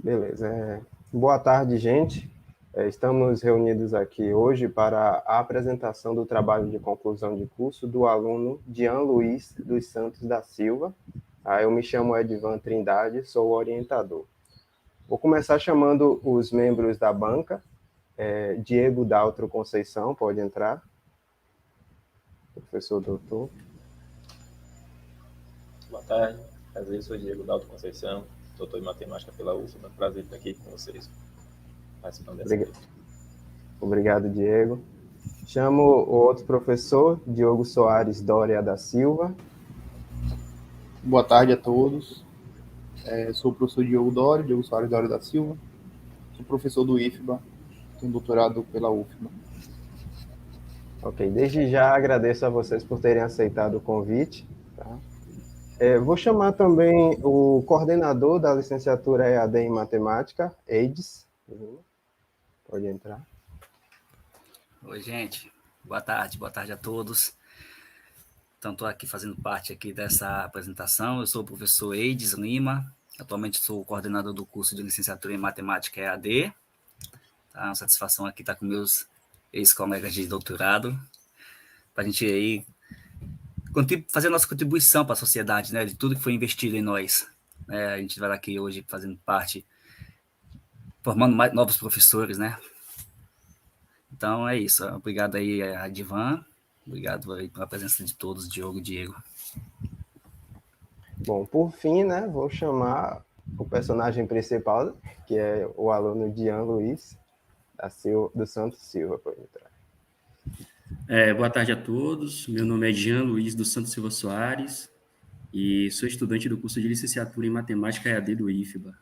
Beleza. Boa tarde, gente. Estamos reunidos aqui hoje para a apresentação do trabalho de conclusão de curso do aluno Dian Luiz dos Santos da Silva. Eu me chamo Edvan Trindade, sou o orientador. Vou começar chamando os membros da banca. Diego Daltro Conceição, pode entrar. Professor doutor. Boa tarde, prazer, sou Diego Daltro Conceição, doutor em matemática pela UFBA. Prazer estar aqui com vocês, participando dessa aula. Obrigado, Diego. Chamo o outro professor, Diogo Soares Doria da Silva. Boa tarde a todos. Sou o professor Diogo Soares Doria da Silva. Sou professor do IFBA, tenho doutorado pela UFBA. Ok, desde já agradeço a vocês por terem aceitado o convite. Tá? Vou chamar também o coordenador da licenciatura EAD em Matemática, Eides. Pode entrar. Oi, gente. Boa tarde a todos. Então, estou aqui fazendo parte aqui dessa apresentação. Eu sou o professor Eides Lima. Atualmente sou o coordenador do curso de licenciatura em Matemática EAD. Tá uma satisfação aqui estar com meus ex-colegas de doutorado, para a gente aí fazer a nossa contribuição para a sociedade, né, de tudo que foi investido em nós. A gente vai aqui hoje fazendo parte, formando mais novos professores, né? Então é isso. Obrigado aí a Divan, obrigado aí pela presença de todos, Diogo, Diego. Bom, por fim, né, vou chamar o personagem principal, que é o aluno Dian Luiz do Santos Silva, pode entrar. Boa tarde a todos, meu nome é Dian Luiz dos Santos Silva Soares e sou estudante do curso de licenciatura em Matemática EAD do IFBA.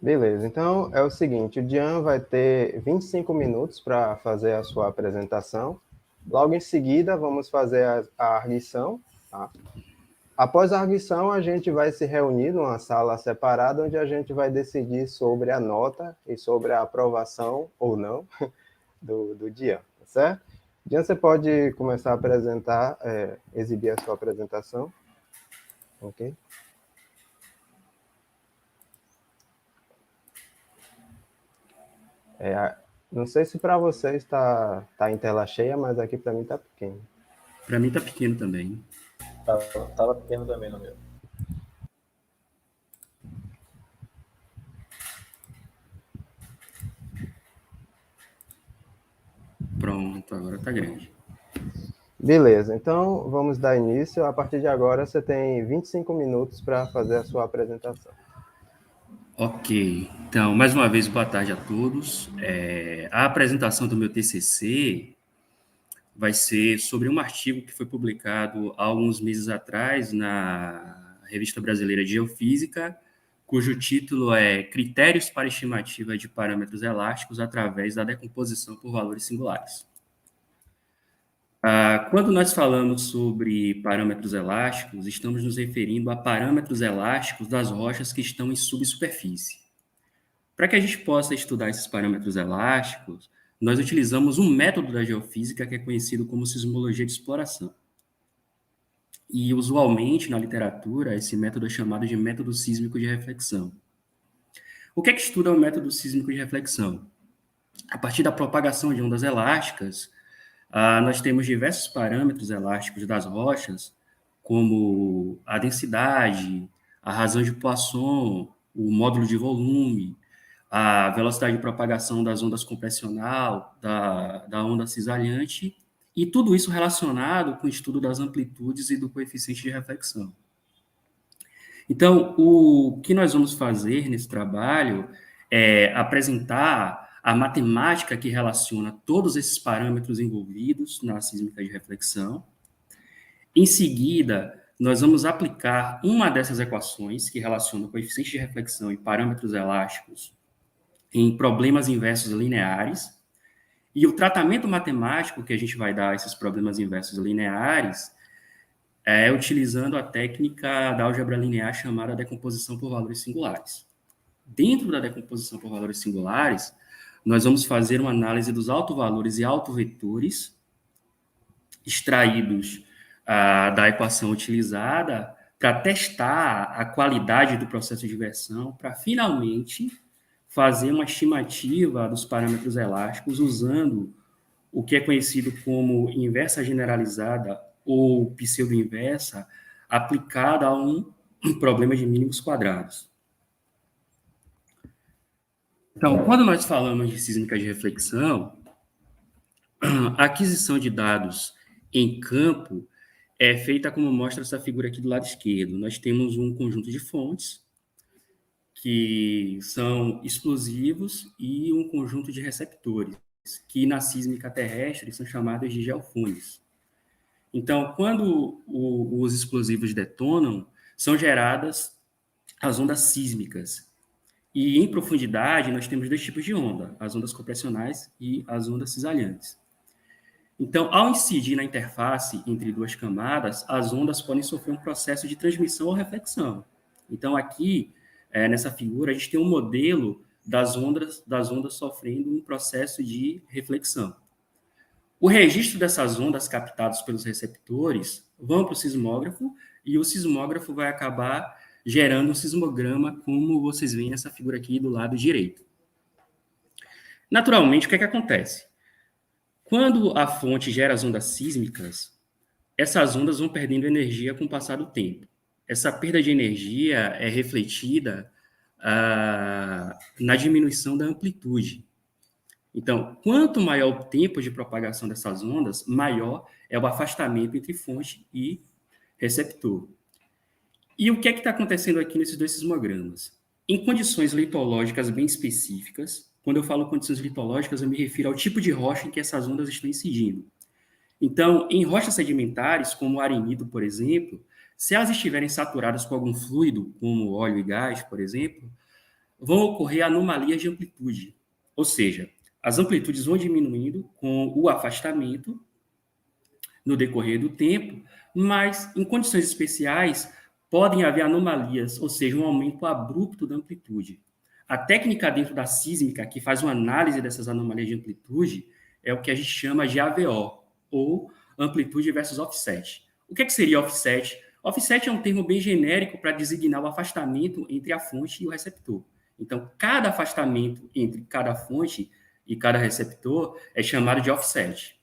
Beleza, então é o seguinte, o Dian vai ter 25 minutos para fazer a sua apresentação. Logo em seguida, vamos fazer a arguição. Tá? Após a arguição, a gente vai se reunir numa sala separada, onde a gente vai decidir sobre a nota e sobre a aprovação ou não do Dian, tá certo? Dian, você pode começar a apresentar, exibir a sua apresentação. Ok? Não sei se para vocês está em tela cheia, mas aqui para mim está pequeno. Para mim está pequeno também. Estava pequeno também no meu. Pronto, agora está grande. Beleza, então vamos dar início. A partir de agora, você tem 25 minutos para fazer a sua apresentação. Ok, então, mais uma vez, boa tarde a todos. A apresentação do meu TCC vai ser sobre um artigo que foi publicado há alguns meses atrás na Revista Brasileira de Geofísica, cujo título é Critérios para Estimativa de Parâmetros Elásticos através da Decomposição por Valores Singulares. Quando nós falamos sobre parâmetros elásticos, estamos nos referindo a parâmetros elásticos das rochas que estão em subsuperfície. Para que a gente possa estudar esses parâmetros elásticos, nós utilizamos um método da geofísica que é conhecido como sismologia de exploração. E, usualmente, na literatura, esse método é chamado de método sísmico de reflexão. O que é que estuda o método sísmico de reflexão? A partir da propagação de ondas elásticas, nós temos diversos parâmetros elásticos das rochas, como a densidade, a razão de Poisson, o módulo de volume, a velocidade de propagação das ondas compressional, da onda cisalhante, e tudo isso relacionado com o estudo das amplitudes e do coeficiente de reflexão. Então, o que nós vamos fazer nesse trabalho é apresentar a matemática que relaciona todos esses parâmetros envolvidos na sísmica de reflexão. Em seguida, nós vamos aplicar uma dessas equações que relaciona o coeficiente de reflexão e parâmetros elásticos em problemas inversos lineares. E o tratamento matemático que a gente vai dar a esses problemas inversos lineares é utilizando a técnica da álgebra linear chamada decomposição por valores singulares. Dentro da decomposição por valores singulares, nós vamos fazer uma análise dos autovalores e autovetores extraídos da equação utilizada para testar a qualidade do processo de versão, para finalmente fazer uma estimativa dos parâmetros elásticos usando o que é conhecido como inversa generalizada ou pseudo-inversa aplicada a um problema de mínimos quadrados. Então, quando nós falamos de sísmica de reflexão, a aquisição de dados em campo é feita como mostra essa figura aqui do lado esquerdo. Nós temos um conjunto de fontes, que são explosivos, e um conjunto de receptores, que na sísmica terrestre são chamados de geofones. Então, quando os explosivos detonam, são geradas as ondas sísmicas. E em profundidade, nós temos dois tipos de onda, as ondas compressionais e as ondas cisalhantes. Então, ao incidir na interface entre duas camadas, as ondas podem sofrer um processo de transmissão ou reflexão. Então, aqui, nessa figura, a gente tem um modelo das ondas sofrendo um processo de reflexão. O registro dessas ondas captadas pelos receptores vão para o sismógrafo, e o sismógrafo vai acabar gerando um sismograma, como vocês veem nessa figura aqui do lado direito. Naturalmente, o que é que acontece? Quando a fonte gera as ondas sísmicas, essas ondas vão perdendo energia com o passar do tempo. Essa perda de energia é refletida na diminuição da amplitude. Então, quanto maior o tempo de propagação dessas ondas, maior é o afastamento entre fonte e receptor. E o que é que está acontecendo aqui nesses dois sismogramas? Em condições litológicas bem específicas, quando eu falo condições litológicas, eu me refiro ao tipo de rocha em que essas ondas estão incidindo. Então, em rochas sedimentares, como o arenito, por exemplo, se elas estiverem saturadas com algum fluido, como óleo e gás, por exemplo, vão ocorrer anomalias de amplitude. Ou seja, as amplitudes vão diminuindo com o afastamento no decorrer do tempo, mas em condições especiais podem haver anomalias, ou seja, um aumento abrupto da amplitude. A técnica dentro da sísmica que faz uma análise dessas anomalias de amplitude é o que a gente chama de AVO, ou amplitude versus offset. O que seria offset? Offset é um termo bem genérico para designar o afastamento entre a fonte e o receptor. Então, cada afastamento entre cada fonte e cada receptor é chamado de offset.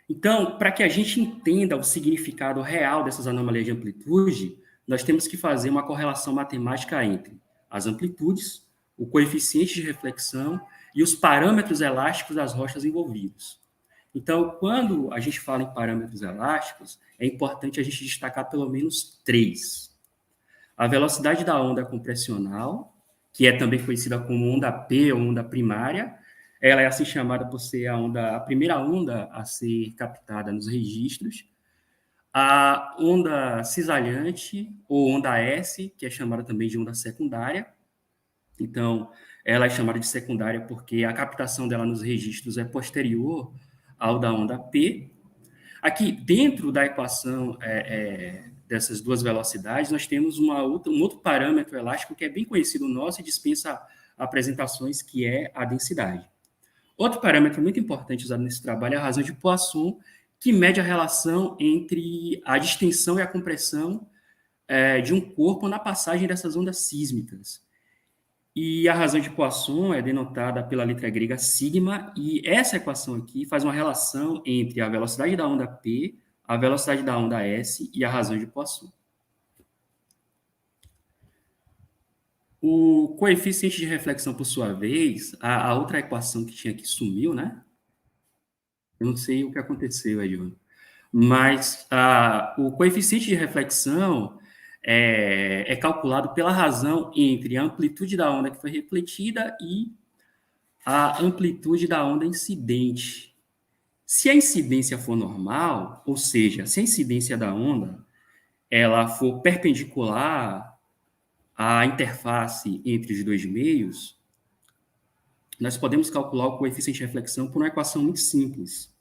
Então, para que a gente entenda o significado real dessas anomalias de amplitude, nós temos que fazer uma correlação matemática entre as amplitudes, o coeficiente de reflexão e os parâmetros elásticos das rochas envolvidas. Então, quando a gente fala em parâmetros elásticos, é importante a gente destacar pelo menos 3. A velocidade da onda compressional, que é também conhecida como onda P ou onda primária, ela é assim chamada por ser a primeira onda a ser captada nos registros. A onda cisalhante, ou onda S, que é chamada também de onda secundária. Então, ela é chamada de secundária porque a captação dela nos registros é posterior ao da onda P. Aqui, dentro da equação dessas duas velocidades, nós temos um outro parâmetro elástico que é bem conhecido nosso e dispensa apresentações, que é a densidade. Outro parâmetro muito importante usado nesse trabalho é a razão de Poisson, que mede a relação entre a distensão e a compressão de um corpo na passagem dessas ondas sísmicas. E a razão de Poisson é denotada pela letra grega sigma, e essa equação aqui faz uma relação entre a velocidade da onda P, a velocidade da onda S e a razão de Poisson. O coeficiente de reflexão, por sua vez, a outra equação que tinha aqui sumiu, né? Eu não sei o que aconteceu, Edilson. Mas o coeficiente de reflexão é calculado pela razão entre a amplitude da onda que foi refletida e a amplitude da onda incidente. Se a incidência for normal, ou seja, se a incidência da onda ela for perpendicular à interface entre os dois meios, nós podemos calcular o coeficiente de reflexão por uma equação muito simples,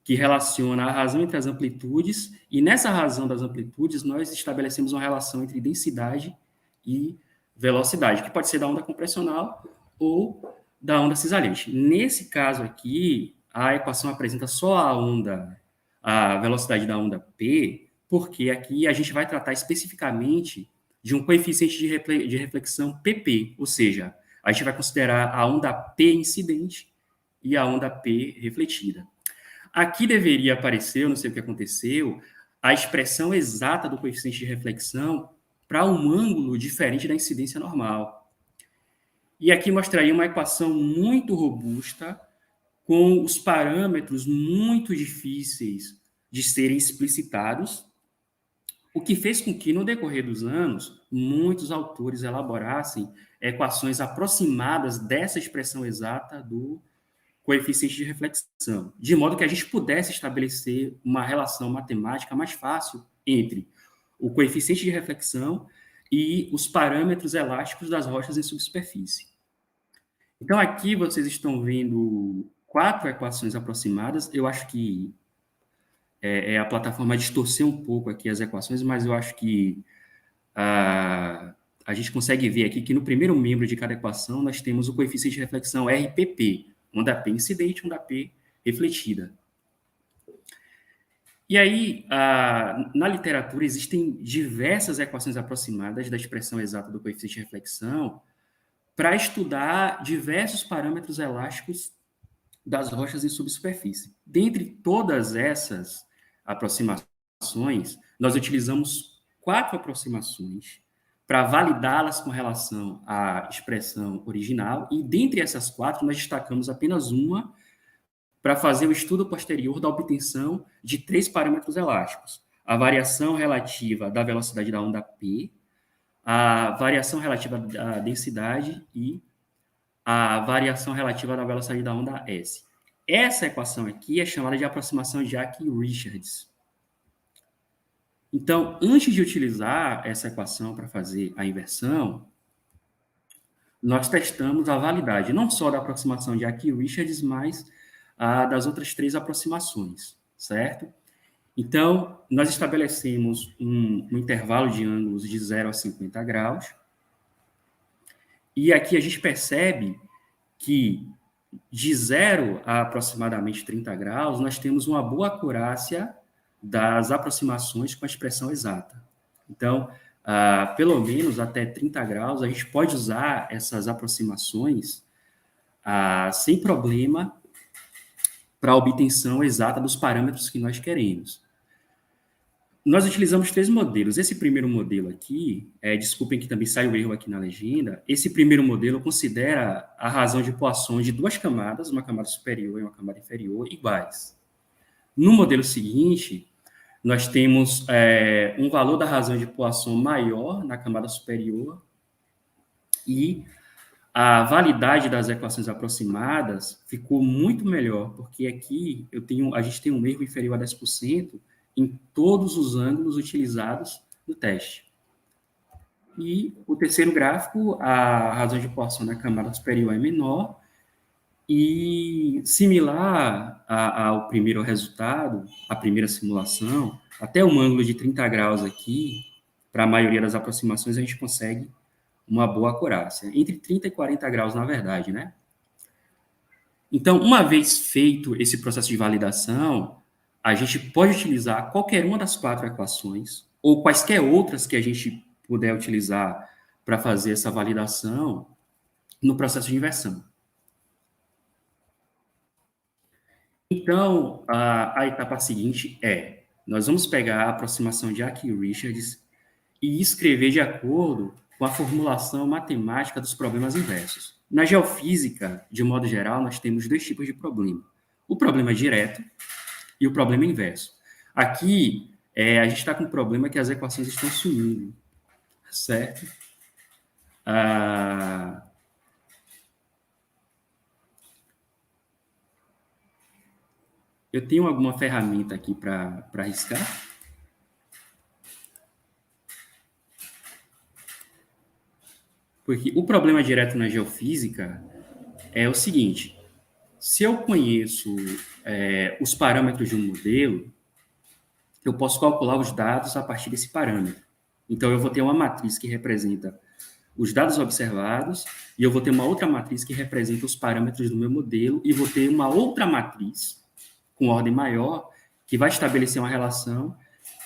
que relaciona a razão entre as amplitudes, e nessa razão das amplitudes nós estabelecemos uma relação entre densidade e velocidade, que pode ser da onda compressional ou da onda cisalhante. Nesse caso aqui, a equação apresenta só a velocidade da onda P, porque aqui a gente vai tratar especificamente de um coeficiente de reflexão PP, ou seja, a gente vai considerar a onda P incidente e a onda P refletida. Aqui deveria aparecer, eu não sei o que aconteceu, a expressão exata do coeficiente de reflexão para um ângulo diferente da incidência normal. E aqui mostraria uma equação muito robusta, com os parâmetros muito difíceis de serem explicitados, o que fez com que, no decorrer dos anos, muitos autores elaborassem equações aproximadas dessa expressão exata do coeficiente de reflexão, de modo que a gente pudesse estabelecer uma relação matemática mais fácil entre o coeficiente de reflexão e os parâmetros elásticos das rochas em subsuperfície. Então, aqui vocês estão vendo 4 equações aproximadas. Eu acho que a plataforma distorceu um pouco aqui as equações, mas eu acho que a gente consegue ver aqui que no primeiro membro de cada equação nós temos o coeficiente de reflexão RPP, onda P incidente, onda P refletida. E aí, na literatura, existem diversas equações aproximadas da expressão exata do coeficiente de reflexão para estudar diversos parâmetros elásticos das rochas em subsuperfície. Dentre todas essas aproximações, nós utilizamos 4 aproximações para validá-las com relação à expressão original, e dentre essas 4, nós destacamos apenas uma para fazer o estudo posterior da obtenção de 3 parâmetros elásticos: a variação relativa da velocidade da onda P, a variação relativa da densidade e a variação relativa da velocidade da onda S. Essa equação aqui é chamada de aproximação Jack-Richards. Então, antes de utilizar essa equação para fazer a inversão, nós testamos a validade, não só da aproximação de Jack-Richards, mas das outras 3 aproximações, certo? Então, nós estabelecemos um intervalo de ângulos de 0 a 50 graus, e aqui a gente percebe que de 0 a aproximadamente 30 graus, nós temos uma boa acurácia das aproximações com a expressão exata. Então, pelo menos até 30 graus, a gente pode usar essas aproximações sem problema para a obtenção exata dos parâmetros que nós queremos. Nós utilizamos 3 modelos. Esse primeiro modelo aqui, desculpem que também saiu erro aqui na legenda, esse primeiro modelo considera a razão de Poisson de 2 camadas, uma camada superior e uma camada inferior, iguais. No modelo seguinte, nós temos um valor da razão de Poisson maior na camada superior e a validade das equações aproximadas ficou muito melhor, porque aqui a gente tem um erro inferior a 10% em todos os ângulos utilizados no teste. E o terceiro gráfico, a razão de Poisson na camada superior é menor, e similar ao primeiro resultado, a primeira simulação, até um ângulo de 30 graus aqui, para a maioria das aproximações, a gente consegue uma boa acurácia. Entre 30 e 40 graus, na verdade, né? Então, uma vez feito esse processo de validação, a gente pode utilizar qualquer uma das 4 equações, ou quaisquer outras que a gente puder utilizar para fazer essa validação no processo de inversão. Então, a etapa seguinte nós vamos pegar a aproximação de Jack-Richards e escrever de acordo com a formulação matemática dos problemas inversos. Na geofísica, de modo geral, nós temos 2 tipos de problema: o problema direto e o problema inverso. Aqui, a gente está com um problema que as equações estão sumindo, certo? Eu tenho alguma ferramenta aqui para arriscar? Porque o problema direto na geofísica é o seguinte: se eu conheço os parâmetros de um modelo, eu posso calcular os dados a partir desse parâmetro. Então, eu vou ter uma matriz que representa os dados observados, e eu vou ter uma outra matriz que representa os parâmetros do meu modelo, e vou ter uma outra matriz com ordem maior, que vai estabelecer uma relação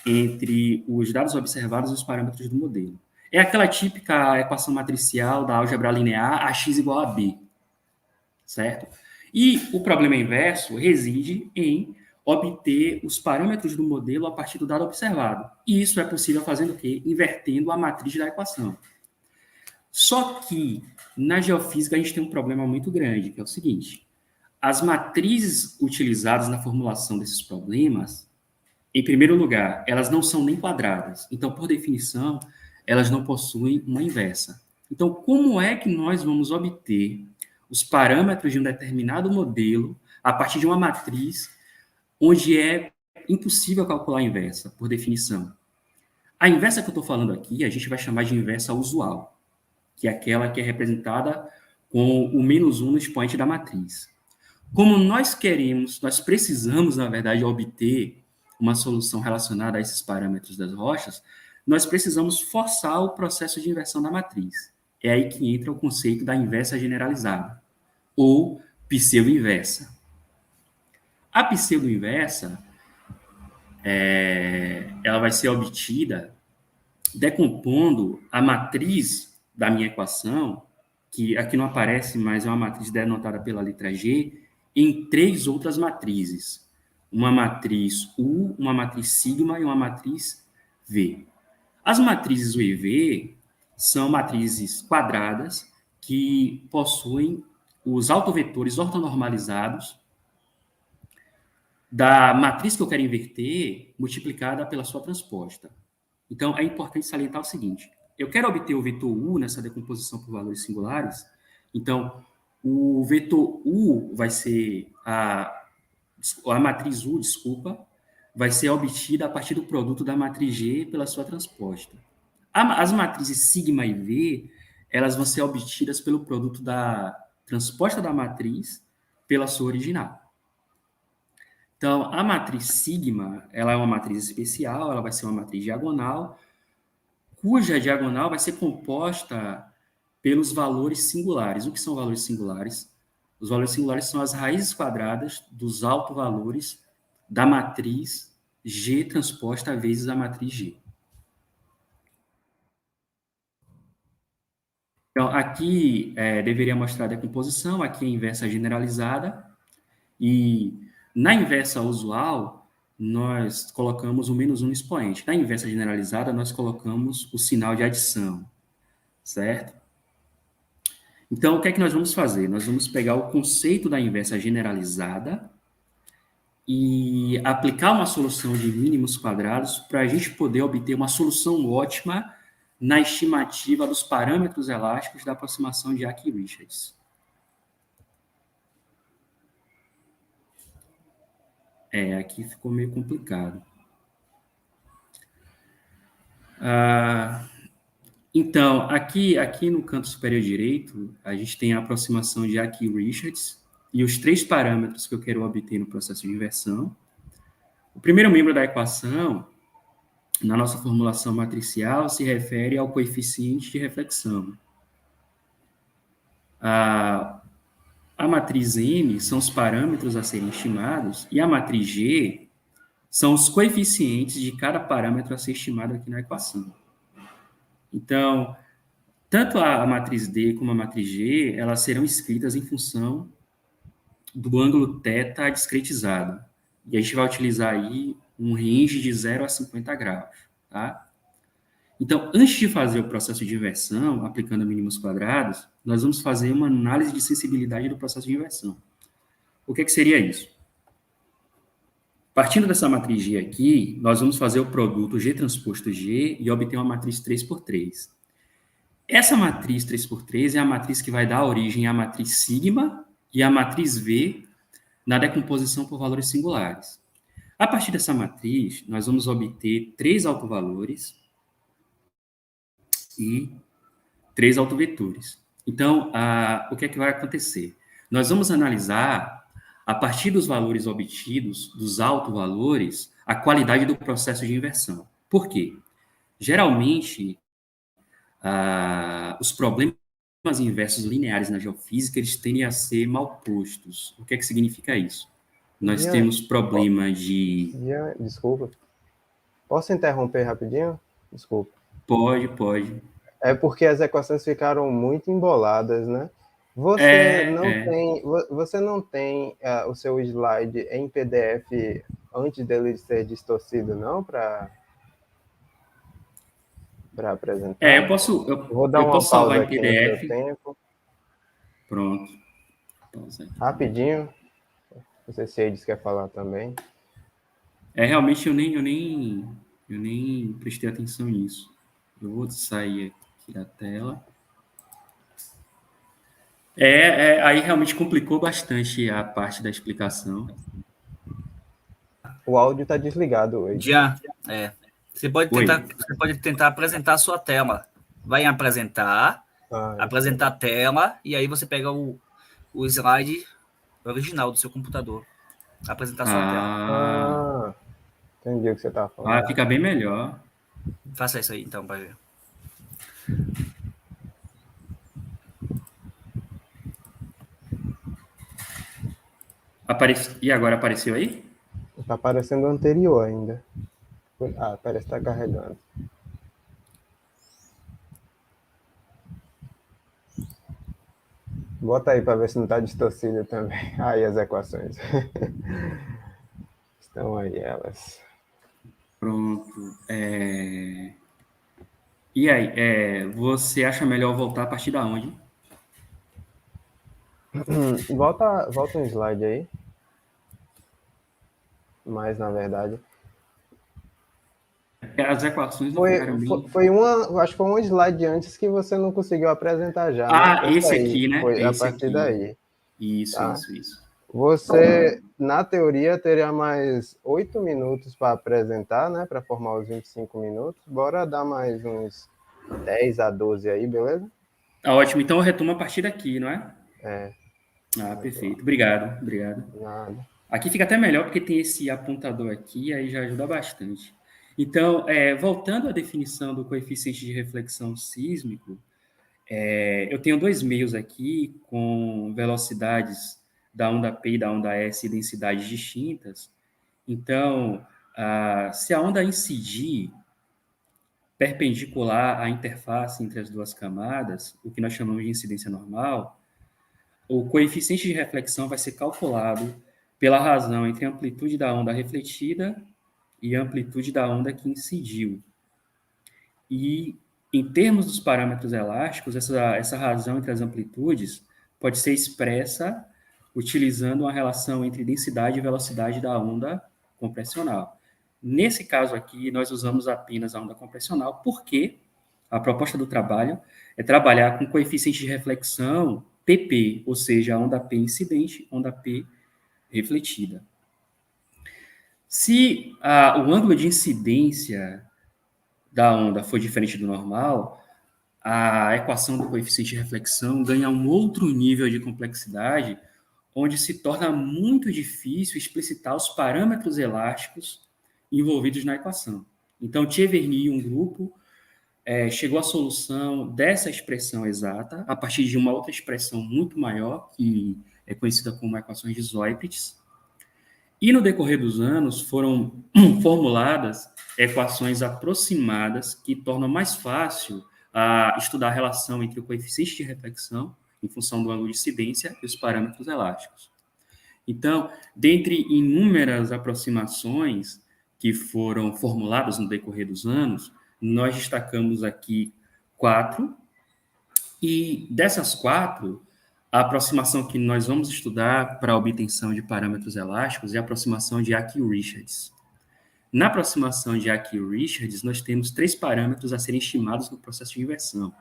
entre os dados observados e os parâmetros do modelo. É aquela típica equação matricial da álgebra linear, ax igual a b, certo? E o problema inverso reside em obter os parâmetros do modelo a partir do dado observado. E isso é possível fazendo o quê? Invertendo a matriz da equação. Só que, na geofísica, a gente tem um problema muito grande, que é o seguinte: as matrizes utilizadas na formulação desses problemas, em primeiro lugar, elas não são nem quadradas. Então, por definição, elas não possuem uma inversa. Então, como é que nós vamos obter os parâmetros de um determinado modelo a partir de uma matriz onde é impossível calcular a inversa, por definição? A inversa que eu estou falando aqui, a gente vai chamar de inversa usual, que é aquela que é representada com o -1 no expoente da matriz. Como nós precisamos, na verdade, obter uma solução relacionada a esses parâmetros das rochas, nós precisamos forçar o processo de inversão da matriz. É aí que entra o conceito da inversa generalizada, ou pseudo-inversa. A pseudo-inversa, ela vai ser obtida decompondo a matriz da minha equação, que aqui não aparece, mas é uma matriz denotada pela letra G, em 3 outras matrizes. Uma matriz U, uma matriz sigma e uma matriz V. As matrizes U e V são matrizes quadradas que possuem os autovetores ortonormalizados da matriz que eu quero inverter multiplicada pela sua transposta. Então, é importante salientar o seguinte: eu quero obter o vetor U nessa decomposição por valores singulares, então o vetor U vai ser a matriz U, vai ser obtida a partir do produto da matriz G pela sua transposta. As matrizes sigma e V, elas vão ser obtidas pelo produto da transposta da matriz pela sua original. Então, a matriz sigma, ela é uma matriz especial, ela vai ser uma matriz diagonal, cuja diagonal vai ser composta pelos valores singulares. O que são valores singulares? Os valores singulares são as raízes quadradas dos autovalores da matriz G transposta vezes a matriz G. Então, aqui deveria mostrar a decomposição, aqui é a inversa generalizada, e na inversa usual, nós colocamos o -1 no expoente. Na inversa generalizada, nós colocamos o sinal de adição, certo? Então, o que é que nós vamos fazer? Nós vamos pegar o conceito da inversa generalizada e aplicar uma solução de mínimos quadrados para a gente poder obter uma solução ótima na estimativa dos parâmetros elásticos da aproximação de Arquimedes. Aqui ficou meio complicado. Então, aqui no canto superior direito, a gente tem a aproximação de Arquimedes e os 3 parâmetros que eu quero obter no processo de inversão. O primeiro membro da equação, na nossa formulação matricial, se refere ao coeficiente de reflexão. A matriz M são os parâmetros a serem estimados e a matriz G são os coeficientes de cada parâmetro a ser estimado aqui na equação. Então, tanto a matriz D como a matriz G, elas serão escritas em função do ângulo θ discretizado. E a gente vai utilizar aí um range de 0 a 50 graus, tá? Então, antes de fazer o processo de inversão, aplicando mínimos quadrados, nós vamos fazer uma análise de sensibilidade do processo de inversão. O que seria isso? Partindo dessa matriz G aqui, nós vamos fazer o produto G transposto G e obter uma matriz 3x3. Essa matriz 3x3 é a matriz que vai dar origem à matriz sigma e à matriz V na decomposição por valores singulares. A partir dessa matriz, nós vamos obter 3 autovalores e 3 autovetores. Então, o que é que vai acontecer? Nós vamos analisar, a partir dos valores obtidos, dos autovalores, a qualidade do processo de inversão. Por quê? Geralmente, os problemas inversos lineares na geofísica, eles tendem a ser mal postos. O que é que significa isso? Nós temos problema de... Desculpa. Posso interromper rapidinho? Desculpa. Pode. É porque as equações ficaram muito emboladas, né? Você não tem o seu slide em PDF antes dele ser distorcido, não, para apresentar? Vou dar eu uma posso salvar pausa em aqui no seu PDF. tempo, Pronto. Pausa aqui. rapidinho. Não sei se eles quer falar também. Realmente eu nem prestei atenção nisso. Eu vou sair aqui da tela. Aí realmente complicou bastante a parte da explicação. O áudio está desligado hoje. Já, Você pode tentar apresentar a sua tela. Vai em apresentar, apresentar a tela, e aí você pega o slide original do seu computador. Apresentar a sua tela. Entendi o que você está falando. Fica bem melhor. Faça isso aí, então, para ver. E agora apareceu aí? Está aparecendo o anterior ainda. Parece que está carregando. Bota aí para ver se não está distorcido também. Aí as equações. Estão aí elas. Pronto. E aí, você acha melhor voltar a partir da onde? Volta um slide aí. Mas, na verdade... As equações não ficaram bem... Acho que foi um slide antes que você não conseguiu apresentar já, né? Esse aqui, né? Foi Esse a partir aqui. daí. Isso. Você, na teoria, teria mais 8 minutos para apresentar, né? Para formar os 25 minutos. Bora dar mais uns 10 a 12 aí, beleza? Tá ótimo. Então eu retomo a partir daqui, não é? Perfeito. Obrigado. Nada. Aqui fica até melhor porque tem esse apontador aqui, aí já ajuda bastante. Então, voltando à definição do coeficiente de reflexão sísmico, eu tenho dois meios aqui com velocidades da onda P e da onda S e densidades distintas. Então, se a onda incidir perpendicular à interface entre as duas camadas, o que nós chamamos de incidência normal, o coeficiente de reflexão vai ser calculado pela razão entre a amplitude da onda refletida e a amplitude da onda que incidiu. E, em termos dos parâmetros elásticos, essa razão entre as amplitudes pode ser expressa utilizando uma relação entre densidade e velocidade da onda compressional. Nesse caso aqui, nós usamos apenas a onda compressional, porque a proposta do trabalho é trabalhar com coeficiente de reflexão PP, ou seja, a onda P incidente, onda P refletida. Se o ângulo de incidência da onda for diferente do normal, a equação do coeficiente de reflexão ganha um outro nível de complexidade, onde se torna muito difícil explicitar os parâmetros elásticos envolvidos na equação. Então, Tcheverny e um grupo chegou à solução dessa expressão exata a partir de uma outra expressão muito maior, que é conhecida como equações de Zeupites. E no decorrer dos anos foram formuladas equações aproximadas que tornam mais fácil estudar a relação entre o coeficiente de reflexão, em função do ângulo de incidência, e os parâmetros elásticos. Então, dentre inúmeras aproximações que foram formuladas no decorrer dos anos, nós destacamos aqui 4, e dessas 4, a aproximação que nós vamos estudar para a obtenção de parâmetros elásticos é a aproximação de Aki-Richards. Na aproximação de Aki-Richards, nós temos 3 parâmetros a serem estimados no processo de inversão: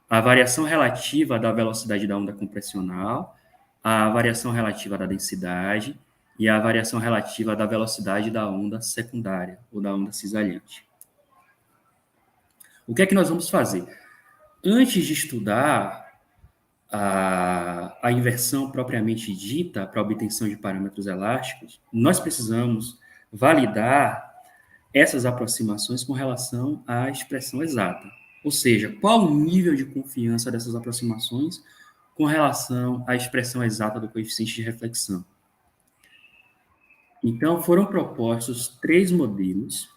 a variação relativa da velocidade da onda compressional, a variação relativa da densidade e a variação relativa da velocidade da onda secundária, ou da onda cisalhante. O que é que nós vamos fazer? Antes de estudar a inversão propriamente dita para a obtenção de parâmetros elásticos, nós precisamos validar essas aproximações com relação à expressão exata. Ou seja, qual o nível de confiança dessas aproximações com relação à expressão exata do coeficiente de reflexão. Então, foram propostos 3 modelos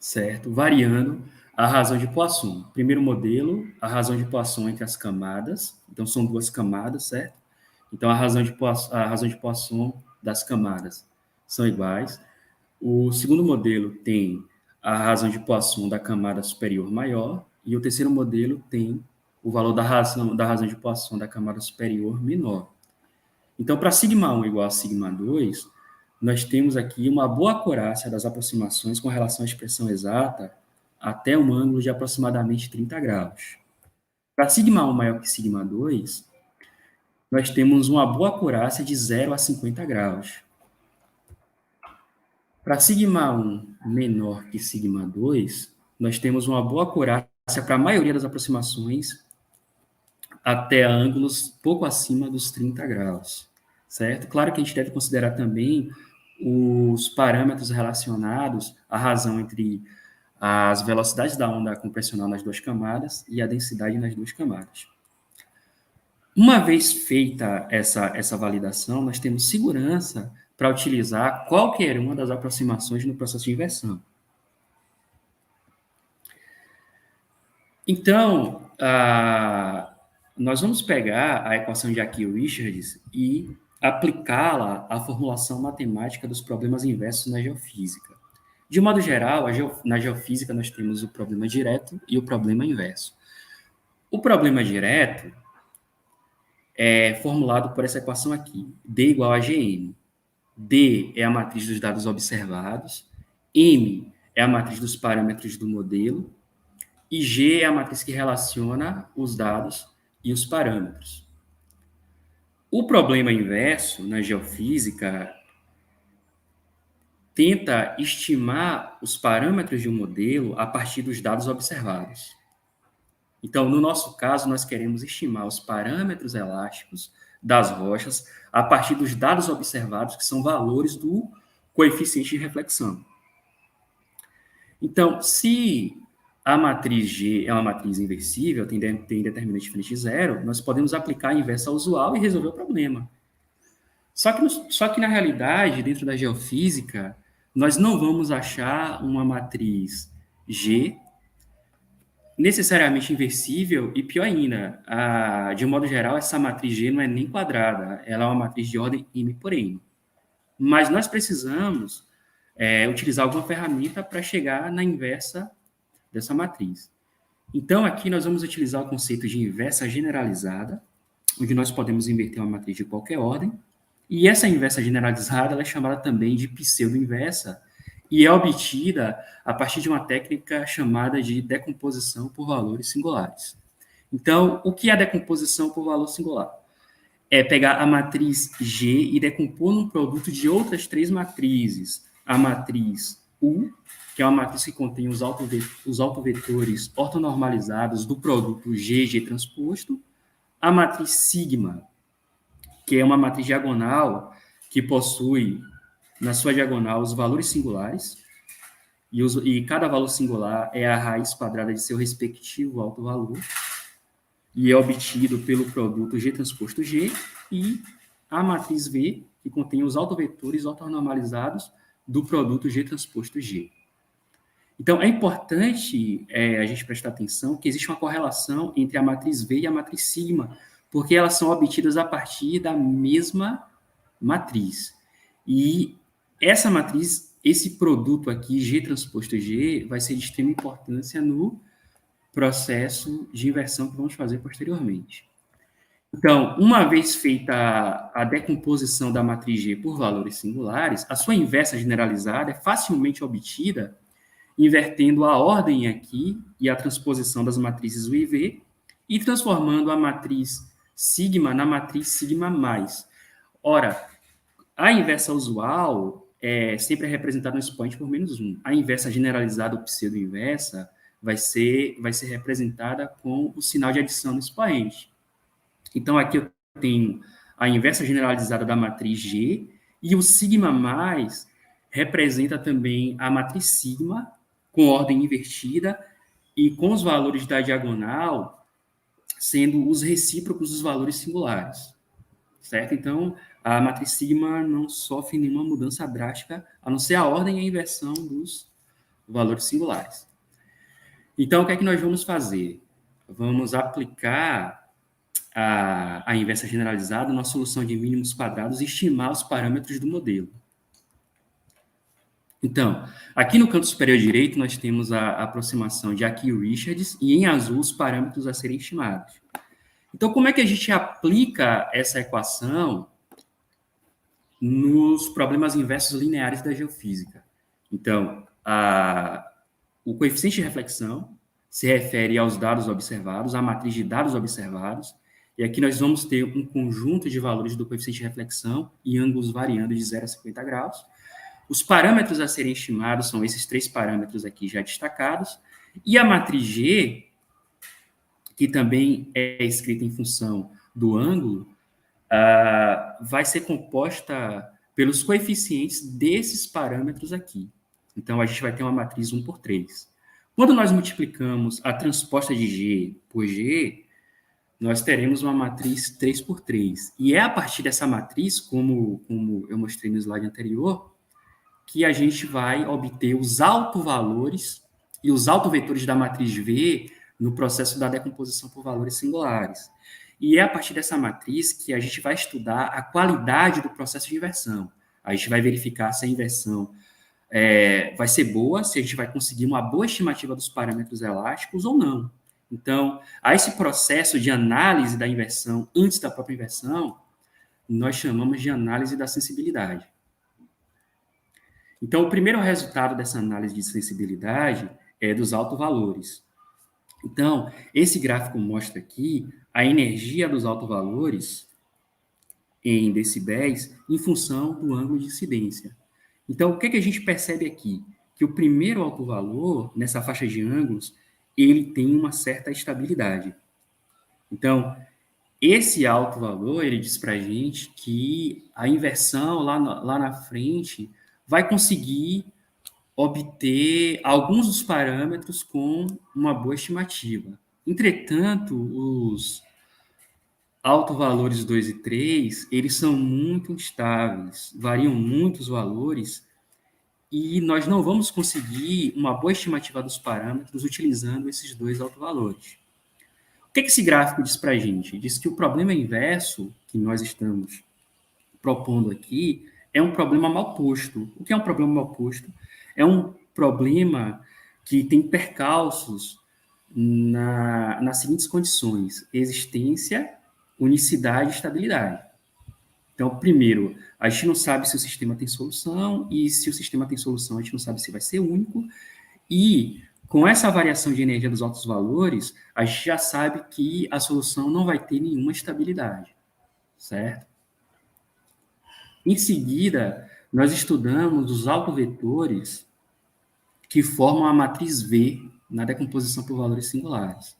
certo? Variando a razão de Poisson. Primeiro modelo, a razão de Poisson entre as camadas. Então, são duas camadas, certo? Então, a razão de Poisson das camadas são iguais. O segundo modelo tem a razão de Poisson da camada superior maior. E o terceiro modelo tem o valor da razão de Poisson da camada superior menor. Então, para σ1 igual a σ2, nós temos aqui uma boa acurácia das aproximações com relação à expressão exata até um ângulo de aproximadamente 30 graus. Para σ1 maior que σ2, nós temos uma boa acurácia de 0 a 50 graus. Para σ1 menor que σ2, nós temos uma boa acurácia para a maioria das aproximações até ângulos pouco acima dos 30 graus, certo? Claro que a gente deve considerar também os parâmetros relacionados à razão entre as velocidades da onda compressional nas duas camadas e a densidade nas duas camadas. Uma vez feita essa validação, nós temos segurança para utilizar qualquer uma das aproximações no processo de inversão. Então, nós vamos pegar a equação de Aki-Richards e aplicá-la à formulação matemática dos problemas inversos na geofísica. De modo geral, na geofísica nós temos o problema direto e o problema inverso. O problema direto é formulado por essa equação aqui, D igual a Gm. D é a matriz dos dados observados, M é a matriz dos parâmetros do modelo, e G é a matriz que relaciona os dados e os parâmetros. O problema inverso, na geofísica, tenta estimar os parâmetros de um modelo a partir dos dados observados. Então, no nosso caso, nós queremos estimar os parâmetros elásticos das rochas a partir dos dados observados, que são valores do coeficiente de reflexão. Então, se a matriz G é uma matriz inversível, tem determinante diferente de zero, nós podemos aplicar a inversa usual e resolver o problema. Só que na realidade, dentro da geofísica, nós não vamos achar uma matriz G necessariamente inversível e, pior ainda, de modo geral, essa matriz G não é nem quadrada, ela é uma matriz de ordem M por N. Mas nós precisamos utilizar alguma ferramenta para chegar na inversa dessa matriz. Então, aqui nós vamos utilizar o conceito de inversa generalizada, onde nós podemos inverter uma matriz de qualquer ordem, e essa inversa generalizada ela é chamada também de pseudo-inversa, e é obtida a partir de uma técnica chamada de decomposição por valores singulares. Então, o que é a decomposição por valor singular? É pegar a matriz G e decompor num produto de outras três matrizes. A matriz U, que é uma matriz que contém os autovetores ortonormalizados do produto G transposto. A matriz sigma, que é uma matriz diagonal que possui na sua diagonal os valores singulares, e cada valor singular é a raiz quadrada de seu respectivo autovalor, e é obtido pelo produto G transposto G, e a matriz V, que contém os autovetores ortonormalizados do produto G transposto G. Então, é importante a gente prestar atenção que existe uma correlação entre a matriz V e a matriz sigma, porque elas são obtidas a partir da mesma matriz. E essa matriz, esse produto aqui, G transposto G, vai ser de extrema importância no processo de inversão que vamos fazer posteriormente. Então, uma vez feita a decomposição da matriz G por valores singulares, a sua inversa generalizada é facilmente obtida invertendo a ordem aqui e a transposição das matrizes U e V e transformando a matriz sigma na matriz sigma mais. Ora, a inversa usual é sempre representada no expoente por -1. A inversa generalizada ou pseudo-inversa vai ser representada com o sinal de adição no expoente. Então, aqui eu tenho a inversa generalizada da matriz G e o sigma mais representa também a matriz sigma com ordem invertida e com os valores da diagonal sendo os recíprocos dos valores singulares, certo? Então, a matriz sigma não sofre nenhuma mudança drástica, a não ser a ordem e a inversão dos valores singulares. Então, o que é que nós vamos fazer? Vamos aplicar a inversa generalizada na solução de mínimos quadrados e estimar os parâmetros do modelo. Então, aqui no canto superior direito, nós temos a aproximação de Aqui e Richards, e em azul, os parâmetros a serem estimados. Então, como é que a gente aplica essa equação nos problemas inversos lineares da geofísica? Então, o coeficiente de reflexão se refere aos dados observados, à matriz de dados observados, e aqui nós vamos ter um conjunto de valores do coeficiente de reflexão e ângulos variando de 0 a 50 graus. Os parâmetros a serem estimados são esses 3 parâmetros aqui já destacados, e a matriz G, que também é escrita em função do ângulo, vai ser composta pelos coeficientes desses parâmetros aqui. Então, a gente vai ter uma matriz 1 por 3. Quando nós multiplicamos a transposta de G por G, nós teremos uma matriz 3 por 3. E é a partir dessa matriz, como eu mostrei no slide anterior, que a gente vai obter os autovalores e os autovetores da matriz V no processo da decomposição por valores singulares. E é a partir dessa matriz que a gente vai estudar a qualidade do processo de inversão. A gente vai verificar se a inversão vai ser boa, se a gente vai conseguir uma boa estimativa dos parâmetros elásticos ou não. Então, a esse processo de análise da inversão antes da própria inversão, nós chamamos de análise da sensibilidade. Então, o primeiro resultado dessa análise de sensibilidade é dos autovalores. Então, esse gráfico mostra aqui a energia dos autovalores em decibéis em função do ângulo de incidência. Então, o que a gente percebe aqui? Que o primeiro autovalor, nessa faixa de ângulos, ele tem uma certa estabilidade. Então, esse autovalor, ele diz para a gente que a inversão lá na frente vai conseguir obter alguns dos parâmetros com uma boa estimativa. Entretanto, os autovalores 2 e 3, eles são muito instáveis, variam muito os valores, e nós não vamos conseguir uma boa estimativa dos parâmetros utilizando esses 2 autovalores. O que esse gráfico diz para a gente? Diz que o problema inverso que nós estamos propondo aqui é um problema mal posto. O que é um problema mal posto? É um problema que tem percalços nas seguintes condições: existência, unicidade e estabilidade. Então, primeiro, a gente não sabe se o sistema tem solução, e se o sistema tem solução, a gente não sabe se vai ser único, e com essa variação de energia dos altos valores, a gente já sabe que a solução não vai ter nenhuma estabilidade, certo? Em seguida, nós estudamos os autovetores que formam a matriz V na decomposição por valores singulares.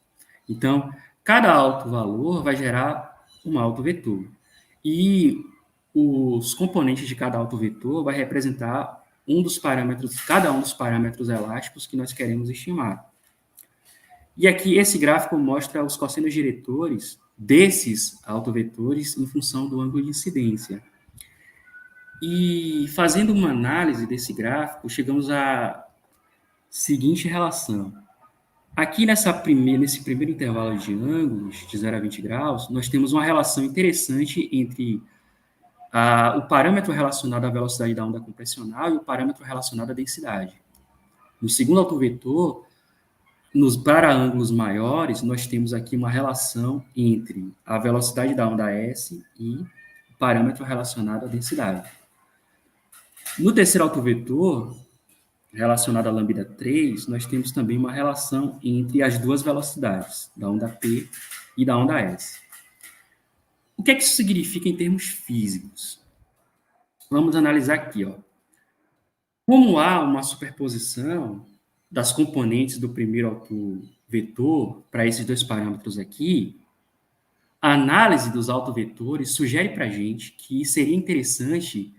Então, cada autovalor vai gerar um autovetor. E os componentes de cada autovetor vai representar cada um dos parâmetros elásticos que nós queremos estimar. E aqui, esse gráfico mostra os cossenos diretores desses autovetores em função do ângulo de incidência. E fazendo uma análise desse gráfico, chegamos à seguinte relação. Aqui nesse primeiro intervalo de ângulos, de 0 a 20 graus, nós temos uma relação interessante entre o parâmetro relacionado à velocidade da onda compressional e o parâmetro relacionado à densidade. No segundo autovetor, para ângulos maiores, nós temos aqui uma relação entre a velocidade da onda S e o parâmetro relacionado à densidade. No terceiro autovetor, relacionado a lambda 3, nós temos também uma relação entre as duas velocidades, da onda P e da onda S. O que é que isso significa em termos físicos? Vamos analisar aqui, ó. Como há uma superposição das componentes do primeiro autovetor para esses 2 parâmetros aqui, a análise dos autovetores sugere para a gente que seria interessante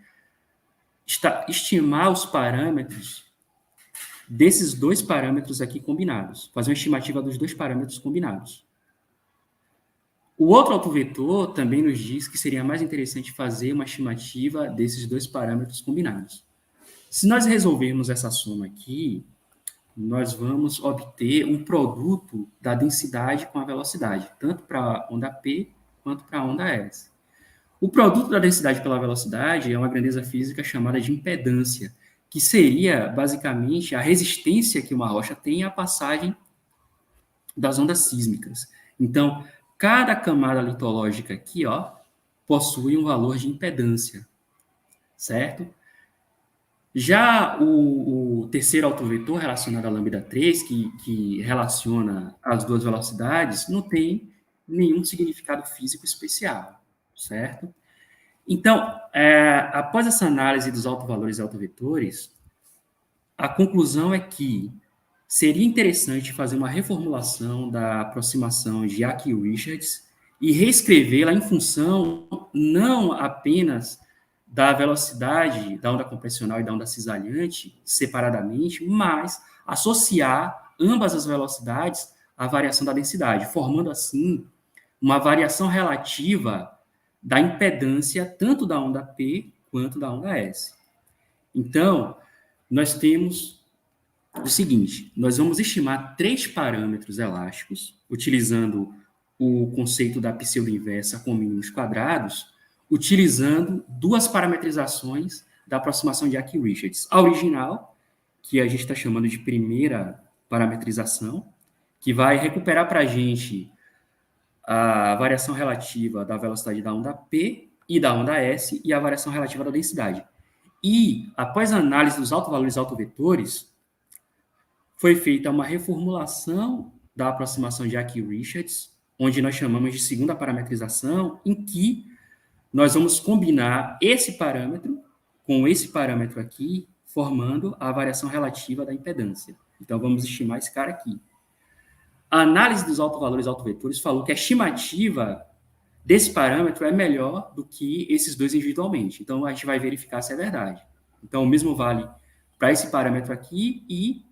estimar os parâmetros desses 2 parâmetros aqui combinados, fazer uma estimativa dos 2 parâmetros combinados. O outro autovetor também nos diz que seria mais interessante fazer uma estimativa desses 2 parâmetros combinados. Se nós resolvermos essa soma aqui, nós vamos obter um produto da densidade com a velocidade, tanto para a onda P quanto para a onda S. O produto da densidade pela velocidade é uma grandeza física chamada de impedância, que seria, basicamente, a resistência que uma rocha tem à passagem das ondas sísmicas. Então, cada camada litológica aqui, ó, possui um valor de impedância, certo? Já o terceiro autovetor relacionado à lambda 3, que relaciona as duas velocidades, não tem nenhum significado físico especial, certo? Então, após essa análise dos autovalores e autovetores, a conclusão é que seria interessante fazer uma reformulação da aproximação de Yockey-Richards e reescrevê-la em função não apenas da velocidade da onda compressional e da onda cisalhante separadamente, mas associar ambas as velocidades à variação da densidade, formando assim uma variação relativa da impedância tanto da onda P quanto da onda S. Então, nós temos o seguinte, nós vamos estimar 3 parâmetros elásticos, utilizando o conceito da pseudo-inversa com mínimos quadrados, utilizando 2 parametrizações da aproximação de Yockey-Richards. A original, que a gente está chamando de primeira parametrização, que vai recuperar para a gente a variação relativa da velocidade da onda P e da onda S e a variação relativa da densidade. E, após a análise dos autovalores e autovetores, foi feita uma reformulação da aproximação de Yockey-Richards, onde nós chamamos de segunda parametrização, em que nós vamos combinar esse parâmetro com esse parâmetro aqui, formando a variação relativa da impedância. Então, vamos estimar esse cara aqui. A análise dos autovalores e autovetores falou que a estimativa desse parâmetro é melhor do que esses dois individualmente. Então, a gente vai verificar se é verdade. Então, o mesmo vale para esse parâmetro aqui e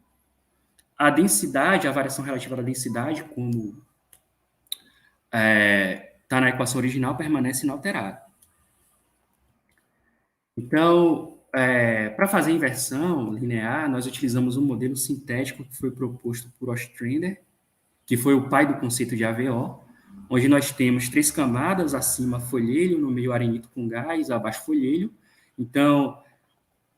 a densidade, a variação relativa da densidade, como está na equação original, permanece inalterada. Então, para fazer a inversão linear, nós utilizamos um modelo sintético que foi proposto por Ostrander, que foi o pai do conceito de AVO, onde nós temos 3 camadas, acima folhelho, no meio arenito com gás, abaixo folhelho. Então,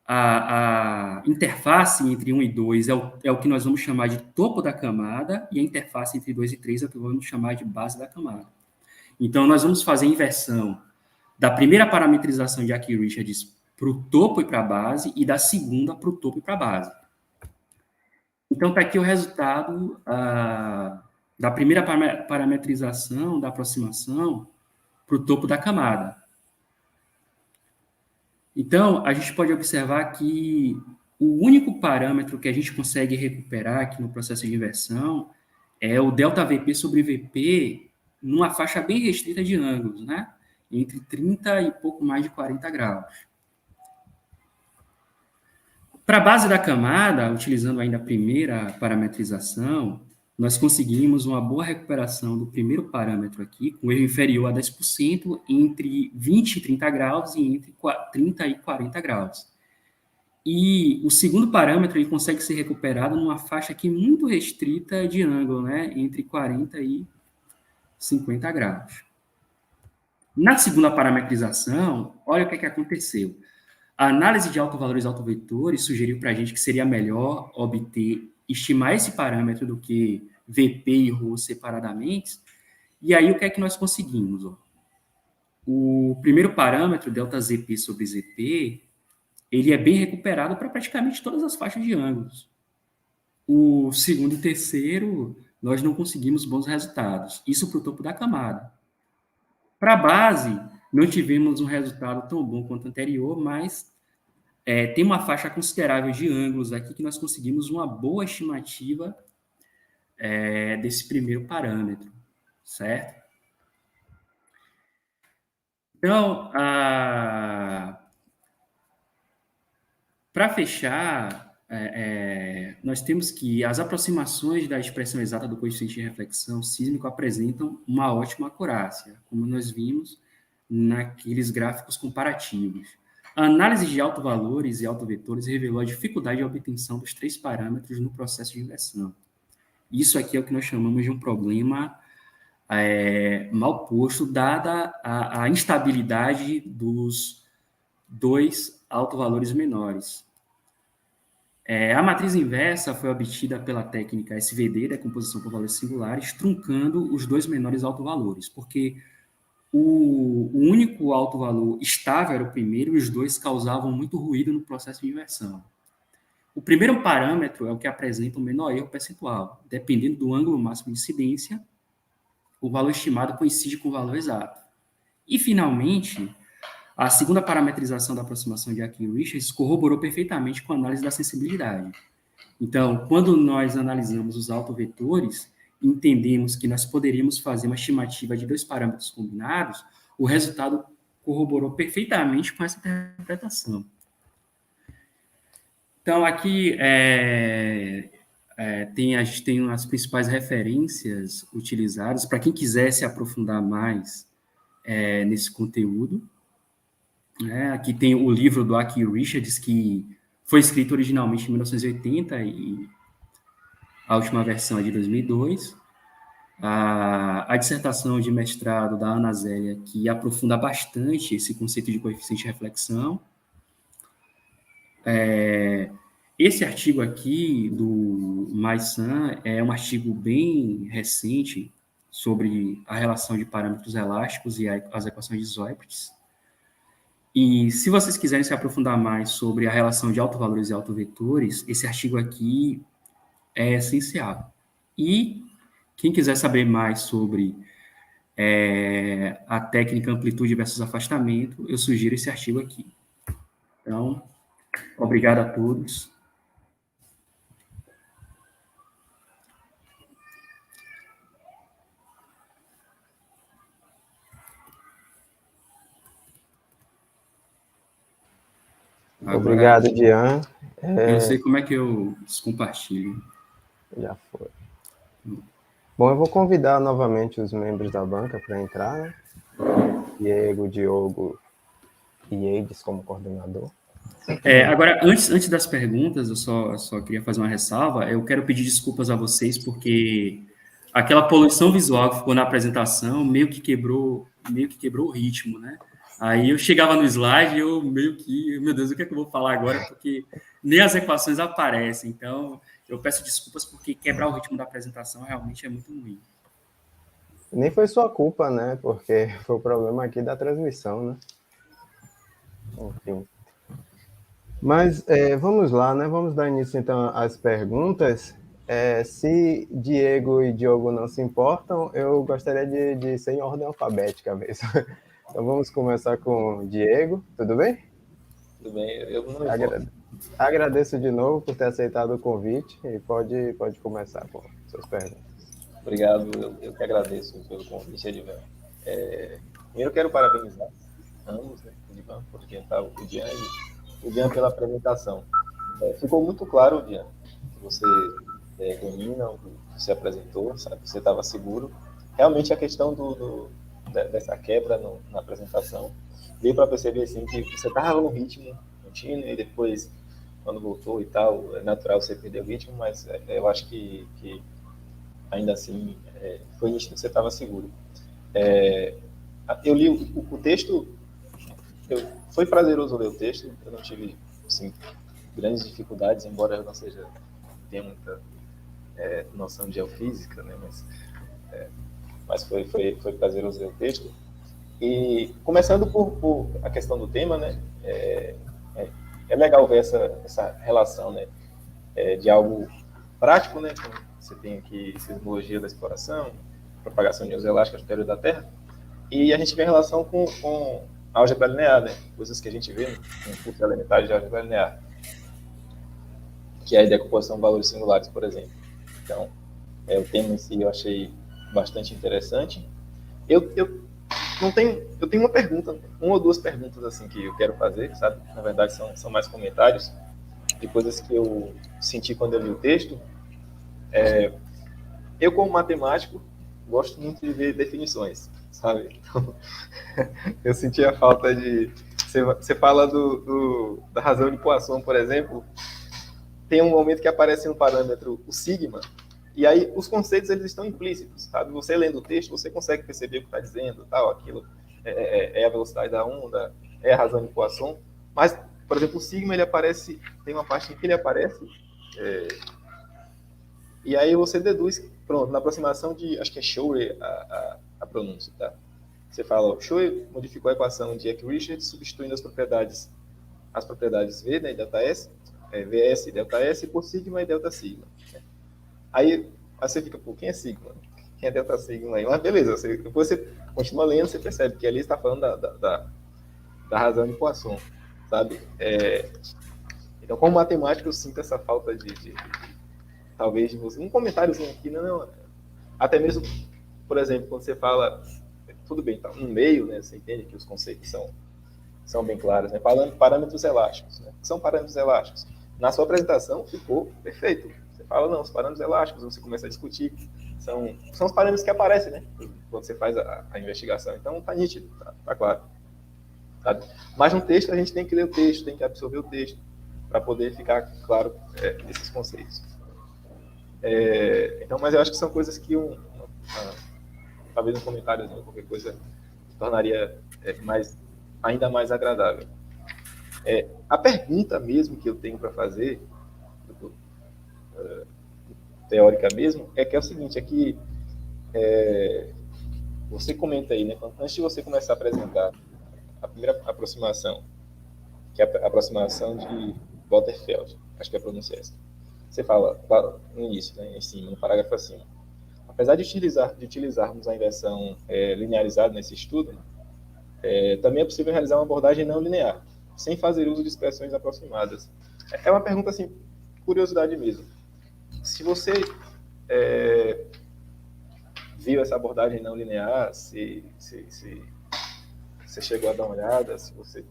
a interface entre 1 e 2 é o que nós vamos chamar de topo da camada, e a interface entre 2 e 3 é o que vamos chamar de base da camada. Então, nós vamos fazer a inversão da primeira parametrização de Yockey-Richards para o topo e para a base, e da segunda para o topo e para a base. Então, está aqui o resultado da primeira parametrização, da aproximação, para o topo da camada. Então, a gente pode observar que o único parâmetro que a gente consegue recuperar aqui no processo de inversão é o ΔVP sobre VP numa faixa bem restrita de ângulos, né? Entre 30 e pouco mais de 40 graus. Para a base da camada, utilizando ainda a primeira parametrização, nós conseguimos uma boa recuperação do primeiro parâmetro aqui, com erro inferior a 10%, entre 20 e 30 graus e entre 30 e 40 graus. E o segundo parâmetro ele consegue ser recuperado numa faixa aqui muito restrita de ângulo, né, entre 40 e 50 graus. Na segunda parametrização, olha o que aconteceu. A análise de autovalores e autovetores sugeriu para a gente que seria melhor estimar esse parâmetro do que VP e ρ separadamente. E aí, o que é que nós conseguimos? Ó? O primeiro parâmetro, ΔZP sobre ZP, ele é bem recuperado para praticamente todas as faixas de ângulos. O segundo e terceiro, nós não conseguimos bons resultados. Isso para o topo da camada. Para a base, não tivemos um resultado tão bom quanto o anterior, mas tem uma faixa considerável de ângulos aqui que nós conseguimos uma boa estimativa desse primeiro parâmetro, certo? Então, para fechar, nós temos que as aproximações da expressão exata do coeficiente de reflexão sísmico apresentam uma ótima acurácia, como nós vimos naqueles gráficos comparativos. A análise de autovalores e autovetores revelou a dificuldade de obtenção dos 3 parâmetros no processo de inversão. Isso aqui é o que nós chamamos de um problema mal posto, dada a instabilidade dos 2 autovalores menores. A matriz inversa foi obtida pela técnica SVD, decomposição por valores singulares, truncando os 2 menores autovalores, porque o único autovalor estável era o primeiro e os 2 causavam muito ruído no processo de inversão. O primeiro parâmetro é o que apresenta o menor erro percentual. Dependendo do ângulo máximo de incidência, o valor estimado coincide com o valor exato. E, finalmente, a segunda parametrização da aproximação de Aki e Richards corroborou perfeitamente com a análise da sensibilidade. Então, quando nós analisamos os autovetores, entendemos que nós poderíamos fazer uma estimativa de 2 parâmetros combinados, o resultado corroborou perfeitamente com essa interpretação. Então, aqui a gente tem as principais referências utilizadas para quem quiser se aprofundar mais nesse conteúdo. Aqui tem o livro do Aki Richards, que foi escrito originalmente em 1980 e a última versão é de 2002. A dissertação de mestrado da Ana Zélia, que aprofunda bastante esse conceito de coeficiente de reflexão. Esse artigo aqui, do Mai-san, é um artigo bem recente sobre a relação de parâmetros elásticos e as equações de Zoephres. E se vocês quiserem se aprofundar mais sobre a relação de autovalores e autovetores, esse artigo aqui é essencial. E quem quiser saber mais sobre a técnica amplitude versus afastamento, eu sugiro esse artigo aqui. Então, obrigado a todos. Obrigado, Dian. Eu não sei como é que eu descompartilho. Já foi. Bom, eu vou convidar novamente os membros da banca para entrar, né? Diego, Diogo e Eides como coordenador. Agora, antes das perguntas, eu só queria fazer uma ressalva. Eu quero pedir desculpas a vocês, porque aquela poluição visual que ficou na apresentação meio que quebrou o ritmo, né? Aí eu chegava no slide e eu meio que, meu Deus, o que é que eu vou falar agora? Porque nem as equações aparecem. Então, eu peço desculpas porque quebrar o ritmo da apresentação realmente é muito ruim. Nem foi sua culpa, né? Porque foi o problema aqui da transmissão, né? Enfim. Mas vamos lá, né? Vamos dar início, então, às perguntas. Se Diego e Diogo não se importam, eu gostaria de ser em ordem alfabética mesmo. Então, vamos começar com o Diego. Tudo bem? Tudo bem. Eu não me importo. Agradeço de novo por ter aceitado o convite e pode começar com suas perguntas. Obrigado. Eu que agradeço pelo convite, Edivan. Primeiro, eu quero parabenizar ambos, né? Edivan, por adiantar o Dian e o Dian pela apresentação. Ficou muito claro, Dian, que você domina o que você apresentou, sabe? Você estava seguro. Realmente, a questão dessa quebra na apresentação, deu para perceber assim, que você estava no ritmo contínuo e depois, quando voltou e tal, é natural você perder o ritmo, mas eu acho que ainda assim foi nítido que você estava seguro. Eu li o texto, foi prazeroso ler o texto, eu não tive assim, grandes dificuldades, embora eu não tenha muita noção de geofísica, né, mas foi prazeroso ler o texto. E começando por a questão do tema, né, é legal ver essa relação, né, de algo prático, né, você tem aqui sismologia da exploração, propagação de ondas elásticas no interior da Terra, e a gente vê a relação com álgebra linear, né, coisas que a gente vê no curso elementar de álgebra linear, que é a decomposição de valores singulares, por exemplo. Então, o tema em si eu achei bastante interessante. Eu tenho uma pergunta, uma ou duas perguntas assim que eu quero fazer, sabe? Na verdade são mais comentários de coisas que eu senti quando eu li o texto. Eu, como matemático, gosto muito de ver definições, sabe? Então, eu senti a falta de Você fala da razão de Poisson, por exemplo, tem um momento que aparece no parâmetro o sigma, e aí os conceitos eles estão implícitos, sabe? Você lendo o texto, você consegue perceber o que está dizendo, tal, aquilo é a velocidade da onda, é a razão de Poisson, mas, por exemplo, o sigma, ele aparece, tem uma parte em que ele aparece, e aí você deduz, pronto, na aproximação de, acho que é Schauer a pronúncia, tá? Você fala, Schauer modificou a equação de Eck-Richards, substituindo as propriedades V, né, e delta S, Vs e delta S, por sigma e delta sigma. Né? Aí você fica, pô, quem é sigma? Quem é delta sigma aí? Mas beleza, depois você continua lendo, você percebe que ali está falando da razão de Poisson, sabe? Então, como matemático, eu sinto essa falta de talvez de você. Um comentáriozinho aqui, não. Até mesmo, por exemplo, quando você fala, tudo bem, tá no meio, né? Você entende que os conceitos são bem claros, né? Parâmetros elásticos, né? O que são parâmetros elásticos? Na sua apresentação ficou perfeito. Você fala, não, os parâmetros elásticos, você começa a discutir, são os parâmetros que aparecem, né? Quando você faz a investigação. Então, tá nítido, tá claro. Sabe? Mas no texto, a gente tem que ler o texto, tem que absorver o texto, para poder ficar claro esses conceitos. Então, mas eu acho que são coisas que talvez um comentário, qualquer coisa, tornaria ainda mais agradável. A pergunta mesmo que eu tenho para fazer, teórica mesmo, que é o seguinte, que você comenta aí, né, antes de você começar a apresentar a primeira aproximação, que é a aproximação de Butterfeld, acho que é a pronúncia essa. Você fala no início, né, em cima, no parágrafo acima. Apesar de utilizarmos a inversão linearizada nesse estudo, também é possível realizar uma abordagem não linear, sem fazer uso de expressões aproximadas. É uma pergunta, assim, curiosidade mesmo. Se você viu essa abordagem não linear, se você chegou a dar uma olhada, se você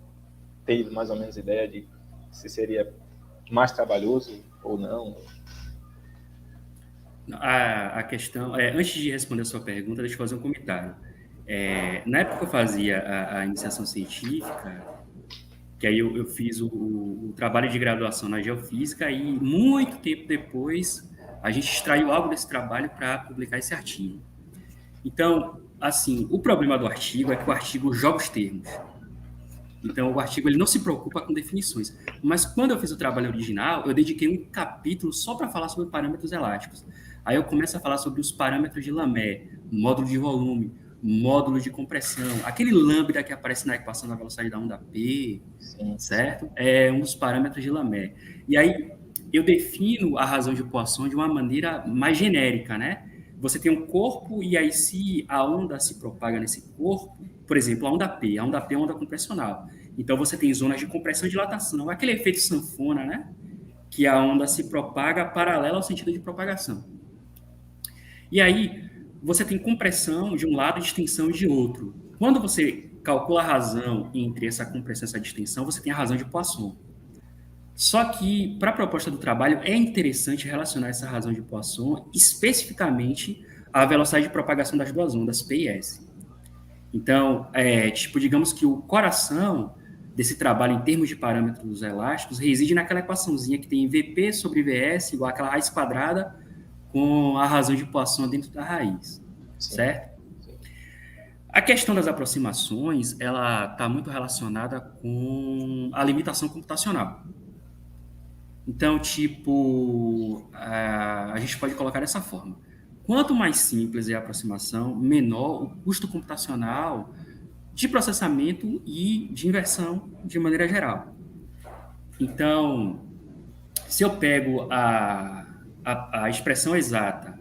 teve mais ou menos ideia de se seria mais trabalhoso ou não? A questão, antes de responder a sua pergunta, deixa eu fazer um comentário. Na época que eu fazia a iniciação científica, que aí eu fiz o trabalho de graduação na geofísica, e muito tempo depois a gente extraiu algo desse trabalho para publicar esse artigo. Então, assim, o problema do artigo é que o artigo joga os termos. Então, o artigo ele não se preocupa com definições. Mas quando eu fiz o trabalho original, eu dediquei um capítulo só para falar sobre parâmetros elásticos. Aí eu começo a falar sobre os parâmetros de Lamé, módulo de volume, módulo de compressão, aquele lambda que aparece na equação da velocidade da onda P, certo? É um dos parâmetros de Lamé. E aí eu defino a razão de Poisson de uma maneira mais genérica, né? Você tem um corpo e aí se a onda se propaga nesse corpo, por exemplo, a onda P é uma onda compressional. Então você tem zonas de compressão e dilatação, aquele efeito sanfona, né? Que a onda se propaga paralela ao sentido de propagação. E aí você tem compressão de um lado e distensão de outro. Quando você calcula a razão entre essa compressão e essa distensão, você tem a razão de Poisson. Só que, para a proposta do trabalho, é interessante relacionar essa razão de Poisson especificamente à velocidade de propagação das duas ondas, P e S. Então, digamos que o coração desse trabalho em termos de parâmetros elásticos reside naquela equaçãozinha que tem VP sobre VS igual àquela raiz quadrada com a razão de Poisson dentro da raiz, certo? Sim. A questão das aproximações, ela está muito relacionada com a limitação computacional. Então, a gente pode colocar dessa forma. Quanto mais simples é a aproximação, menor o custo computacional de processamento e de inversão de maneira geral. Então, se eu pego a expressão exata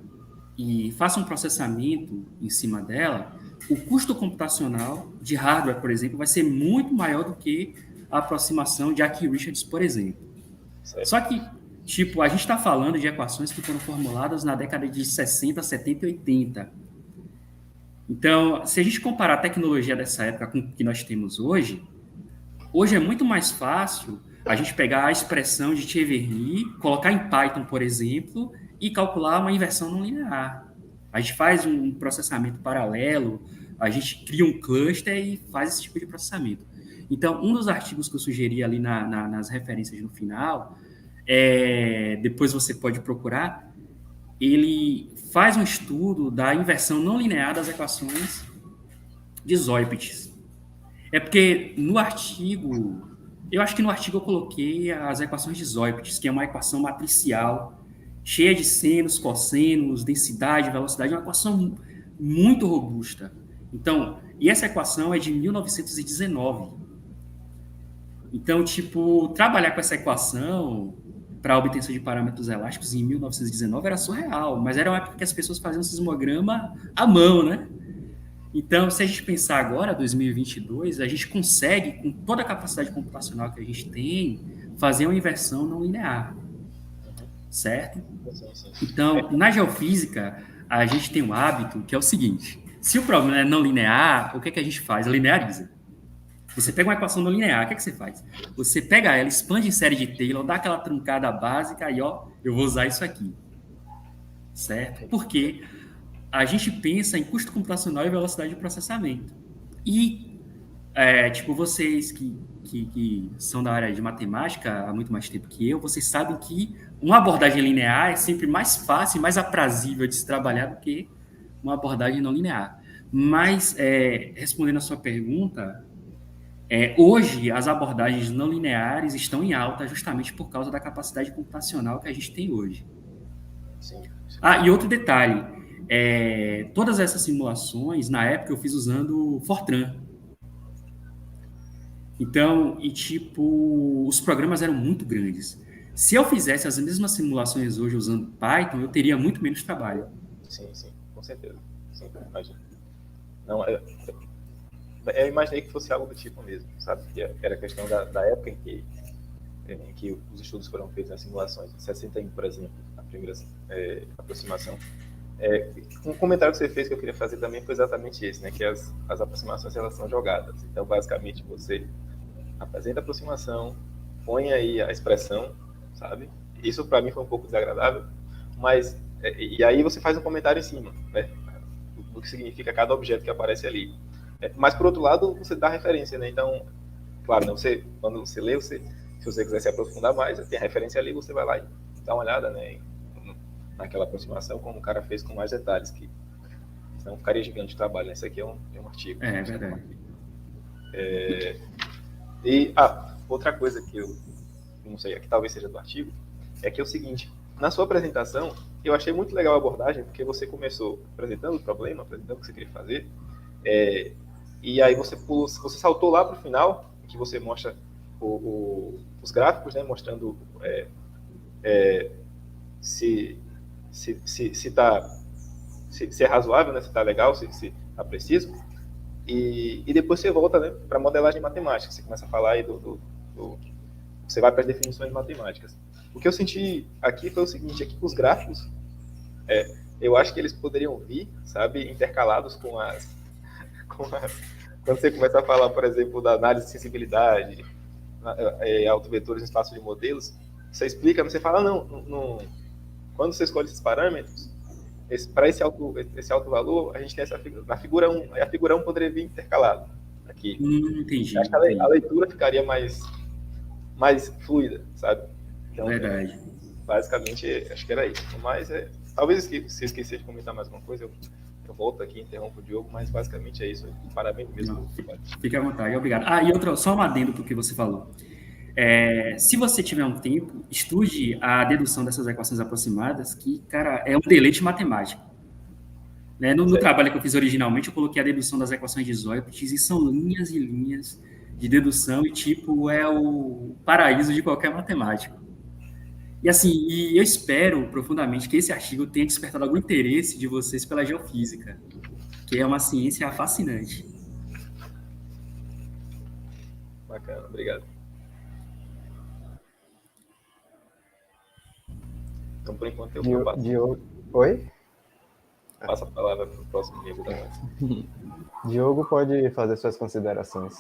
e faço um processamento em cima dela, o custo computacional de hardware, por exemplo, vai ser muito maior do que a aproximação de Eck-Richards, por exemplo. Certo. Só que, a gente está falando de equações que foram formuladas na década de 60, 70 e 80. Então, se a gente comparar a tecnologia dessa época com o que nós temos hoje é muito mais fácil a gente pegar a expressão de Cheverny, colocar em Python, por exemplo, e calcular uma inversão não linear. A gente faz um processamento paralelo, a gente cria um cluster e faz esse tipo de processamento. Então, um dos artigos que eu sugeri ali nas referências no final, depois você pode procurar, ele faz um estudo da inversão não linear das equações de Zeupiches. É porque no artigo, eu acho que no artigo eu coloquei as equações de Zeupiches, que é uma equação matricial, cheia de senos, cossenos, densidade, velocidade, é uma equação muito robusta. Então, e essa equação é de 1919. Então, tipo, trabalhar com essa equação para a obtenção de parâmetros elásticos em 1919 era surreal, mas era uma época que as pessoas faziam sismograma à mão, né? Então, se a gente pensar agora, 2022, a gente consegue, com toda a capacidade computacional que a gente tem, fazer uma inversão não linear, certo? Então, na geofísica, a gente tem um hábito que é o seguinte: se o problema é não linear, o que é que a gente faz? Lineariza. Você pega uma equação não linear, o que é que você faz? Você pega ela, expande em série de Taylor, dá aquela truncada básica e, ó, eu vou usar isso aqui, certo? Porque a gente pensa em custo computacional e velocidade de processamento. E, tipo, vocês que são da área de matemática há muito mais tempo que eu, vocês sabem que uma abordagem linear é sempre mais fácil e mais aprazível de se trabalhar do que uma abordagem não linear. Mas, respondendo a sua pergunta, hoje as abordagens não lineares estão em alta justamente por causa da capacidade computacional que a gente tem hoje. Sim. E outro detalhe, todas essas simulações, na época, eu fiz usando Fortran. Então, tipo, os programas eram muito grandes. Se eu fizesse as mesmas simulações hoje usando Python, eu teria muito menos trabalho. Sim, com certeza. Sim, imagino. Não, eu imaginei que fosse algo do tipo mesmo, sabe? Que era questão da época em que os estudos foram feitos nas simulações, em 61, por exemplo, a primeira aproximação. Um comentário que você fez que eu queria fazer também foi exatamente esse, né? Que as aproximações, elas são jogadas. Então, basicamente, você apresenta a aproximação, põe aí a expressão, sabe? Isso, para mim, foi um pouco desagradável, mas... E aí você faz um comentário em cima, né? Do que significa cada objeto que aparece ali. Mas, por outro lado, você dá referência, né? Então, claro, né? Quando você lê, se você quiser se aprofundar mais, tem a referência ali, você vai lá e dá uma olhada, né? Naquela aproximação, como o cara fez com mais detalhes, que senão ficaria gigante o trabalho, né? Esse aqui é um artigo. É verdade. Outra coisa que eu não sei, que talvez seja do artigo, é que é o seguinte: na sua apresentação, eu achei muito legal a abordagem, porque você começou apresentando o problema, apresentando o que você queria fazer, e aí você saltou lá para o final, que você mostra os gráficos, né, mostrando se é razoável, né, se está legal, se está preciso, e depois você volta, né, para a modelagem matemática. Você começa a falar aí você vai para as definições matemáticas. O que eu senti aqui foi o seguinte: aqui com os gráficos, eu acho que eles poderiam vir, sabe, intercalados com as quando você começa a falar, por exemplo, da análise de sensibilidade, autovetores em espaço de modelos, você explica, mas você fala, não, quando você escolhe esses parâmetros, para esse alto valor, a gente tem essa figura. Na figura 1, a figura 1 poderia vir intercalado aqui. Entendi. Acho que a leitura ficaria mais fluida, sabe? Então, verdade. Basicamente, acho que era isso. Mas, talvez se esquecer de comentar mais alguma coisa, eu volto aqui, interrompo o Diogo, mas basicamente é isso. Parabéns mesmo. Fique à vontade, obrigado. E só um adendo para o que você falou. Se você tiver um tempo, estude a dedução dessas equações aproximadas, que, cara, é um deleite matemático. Né? No trabalho que eu fiz originalmente, eu coloquei a dedução das equações de Zeupiches, e são linhas e linhas de dedução, e, tipo, é o paraíso de qualquer matemático. E, assim, eu espero profundamente que esse artigo tenha despertado algum interesse de vocês pela geofísica, que é uma ciência fascinante. Bacana, obrigado. Então, por enquanto, eu passo. Oi? Passa a palavra para o próximo membro da nossa. Diogo pode fazer suas considerações.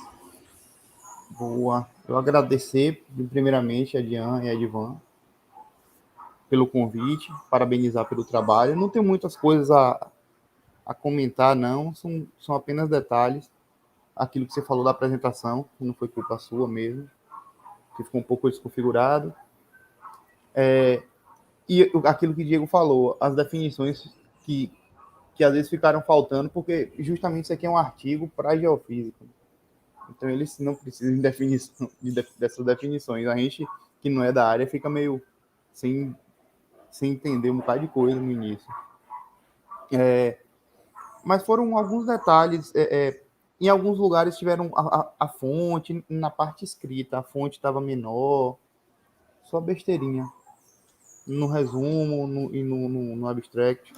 Boa. Eu agradecer, primeiramente, a Dian e a Edvan pelo convite, parabenizar pelo trabalho. Não tenho muitas coisas a a comentar, não. São apenas detalhes. Aquilo que você falou da apresentação, que não foi culpa sua mesmo, que ficou um pouco desconfigurado. E aquilo que o Diego falou, as definições que às vezes ficaram faltando, porque justamente isso aqui é um artigo para geofísica. Então, eles não precisam dessas definições. A gente, que não é da área, fica meio sem entender um bocado de coisa no início. Mas foram alguns detalhes. Em alguns lugares tiveram a fonte, na parte escrita, a fonte estava menor. Só besteirinha. No resumo e no abstract.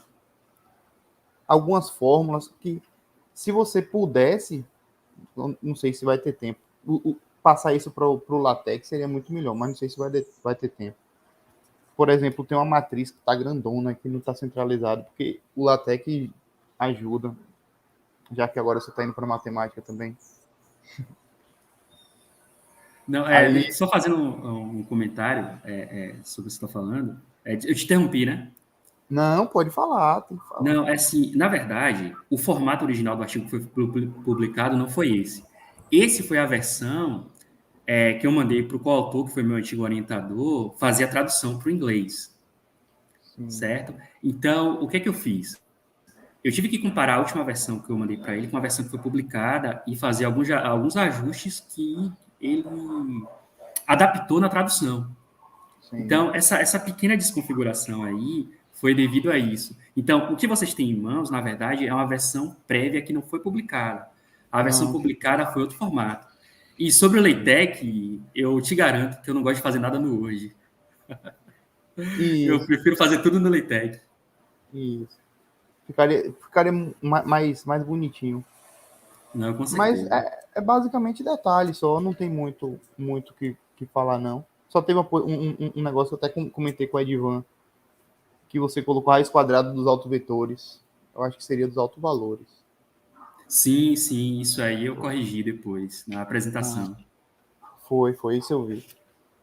Algumas fórmulas que, se você pudesse, não sei se vai ter tempo, passar isso para o LaTeX seria muito melhor, mas não sei se vai ter tempo. Por exemplo, tem uma matriz que está grandona, que não está centralizada, porque o LaTeX ajuda, já que agora você está indo para matemática também. Não, Aí, só fazendo um comentário sobre o que você está falando. Eu te interrompi, né? não, pode falar, tem que falar. Não, é assim, na verdade, o formato original do artigo que foi publicado não foi esse. Esse foi a versão que eu mandei para o coautor, que foi meu antigo orientador, fazer a tradução para o inglês, certo? Então, o que é que eu fiz? Eu tive que comparar a última versão que eu mandei para ele com a versão que foi publicada e fazer alguns ajustes que ele adaptou na tradução. Sim. Então, essa pequena desconfiguração aí foi devido a isso. Então, o que vocês têm em mãos, na verdade, é uma versão prévia que não foi publicada. A versão publicada foi outro formato. E sobre o LaTeX, eu te garanto que eu não gosto de fazer nada no Word. Eu prefiro fazer tudo no LaTeX. Isso. Ficaria mais bonitinho. Não, com certeza. Mas é basicamente detalhe só, não tem muito que falar, não. Só teve um negócio, eu até comentei com o Edvan, que você colocou a raiz quadrada dos autovetores. Eu acho que seria dos autovalores. Sim, isso aí eu corrigi depois, na apresentação. Foi, isso eu vi.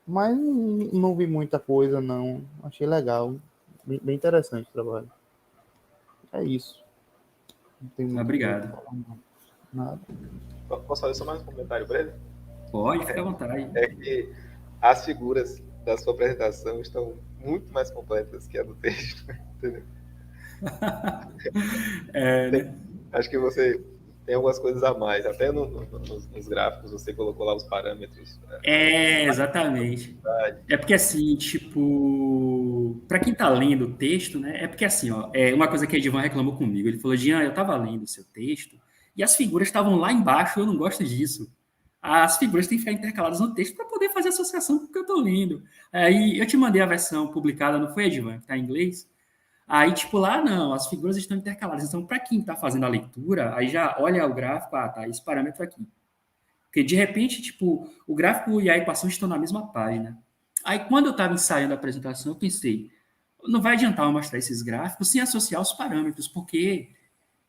Mas não vi muita coisa, não. Achei legal. Bem interessante o trabalho. É isso. Não tem muito Obrigado. Nada. Posso fazer só mais um comentário breve? Pode, fica à vontade. É que as figuras da sua apresentação estão muito mais completas que a do texto, entendeu? Né? Acho que você tem algumas coisas a mais. Até nos gráficos você colocou lá os parâmetros. Exatamente. É porque assim, tipo, para quem tá lendo o texto, né? É porque assim, ó, uma coisa que a Edivan reclamou comigo. Ele falou: Jean, eu tava lendo o seu texto e as figuras estavam lá embaixo, eu não gosto disso. As figuras têm que ficar intercaladas no texto para poder fazer associação com o que eu tô lendo. Aí eu te mandei a versão publicada, não foi, Edivan, que tá em inglês? Aí, tipo, lá não, as figuras estão intercaladas. Então, para quem está fazendo a leitura, aí já olha o gráfico, tá, esse parâmetro aqui. Porque, de repente, tipo, o gráfico e a equação estão na mesma página. Aí, quando eu estava ensaiando a apresentação, eu pensei, não vai adiantar eu mostrar esses gráficos sem associar os parâmetros, porque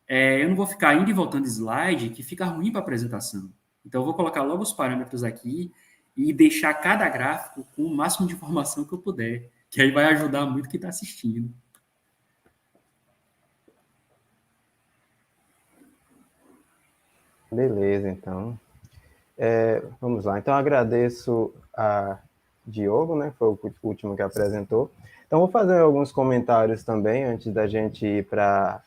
eu não vou ficar indo e voltando slide, que fica ruim para a apresentação. Então, eu vou colocar logo os parâmetros aqui e deixar cada gráfico com o máximo de informação que eu puder, que aí vai ajudar muito quem está assistindo. Beleza, então. Vamos lá. Então, agradeço a Diogo, né? Foi o último que apresentou. Então, vou fazer alguns comentários também, antes da gente ir para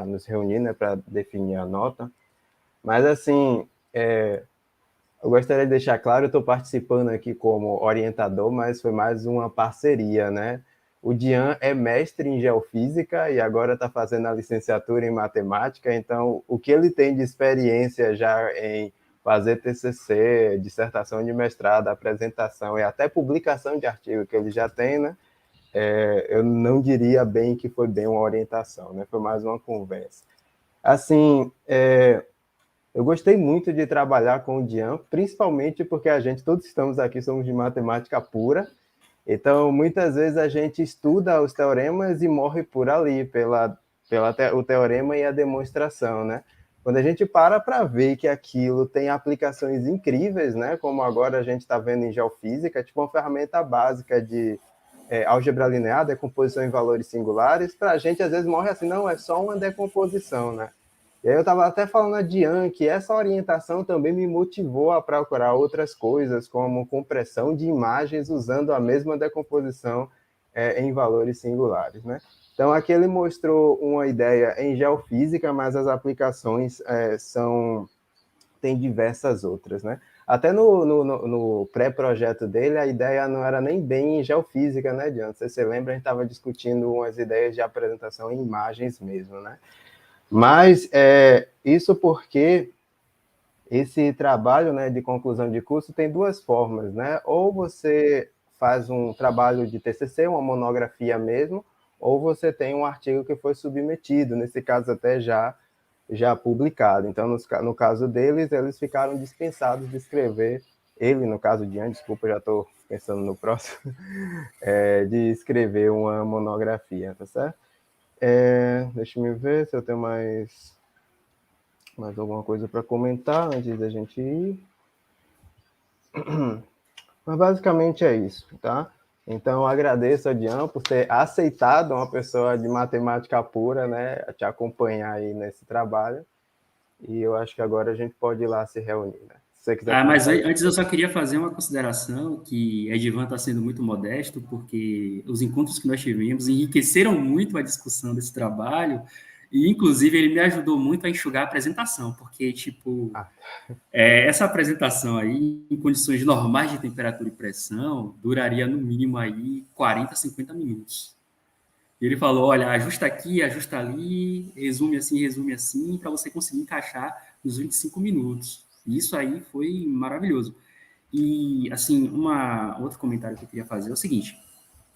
nos reunir, né? Para definir a nota. Mas, assim, eu gostaria de deixar claro, eu estou participando aqui como orientador, mas foi mais uma parceria, né? O Dian é mestre em geofísica e agora está fazendo a licenciatura em matemática, então o que ele tem de experiência já em fazer TCC, dissertação de mestrado, apresentação e até publicação de artigo que ele já tem, né? Eu não diria bem que foi bem uma orientação, né? Foi mais uma conversa. Assim, eu gostei muito de trabalhar com o Dian, principalmente porque todos estamos aqui, somos de matemática pura, então muitas vezes a gente estuda os teoremas e morre por ali, o teorema e a demonstração, né? Quando a gente para ver que aquilo tem aplicações incríveis, né? Como agora a gente está vendo em geofísica, tipo uma ferramenta básica de álgebra linear, decomposição em valores singulares, para a gente às vezes morre assim, não, é só uma decomposição, né? E aí eu estava até falando a Diane que essa orientação também me motivou a procurar outras coisas, como compressão de imagens usando a mesma decomposição em valores singulares, né? Então, aqui ele mostrou uma ideia em geofísica, mas as aplicações tem diversas outras, né? Até no pré-projeto dele, a ideia não era nem bem em geofísica, né, Diane? Se você lembra, a gente estava discutindo umas ideias de apresentação em imagens mesmo, né? Mas isso porque esse trabalho, né, de conclusão de curso tem duas formas, né? Ou você faz um trabalho de TCC, uma monografia mesmo, ou você tem um artigo que foi submetido, nesse caso até já publicado. Então, no caso deles, eles ficaram dispensados de escrever, ele, no caso de Ian, desculpa, já estou pensando no próximo, de escrever uma monografia, tá certo? Deixa eu ver se eu tenho mais alguma coisa para comentar antes da gente ir. Mas basicamente é isso, tá? Então, eu agradeço a Diane por ter aceitado uma pessoa de matemática pura, né, te acompanhar aí nesse trabalho. E eu acho que agora a gente pode ir lá se reunir, né? Se você quiser Mas comentar. antes eu só queria fazer uma consideração que Edivan está sendo muito modesto, porque os encontros que nós tivemos enriqueceram muito a discussão desse trabalho, e inclusive ele me ajudou muito a enxugar a apresentação, porque, tipo, essa apresentação aí, em condições normais de temperatura e pressão, duraria no mínimo aí 40, 50 minutos. E ele falou, olha, ajusta aqui, ajusta ali, resume assim, para você conseguir encaixar nos 25 minutos. E isso aí foi maravilhoso. E, assim, outro comentário que eu queria fazer é o seguinte,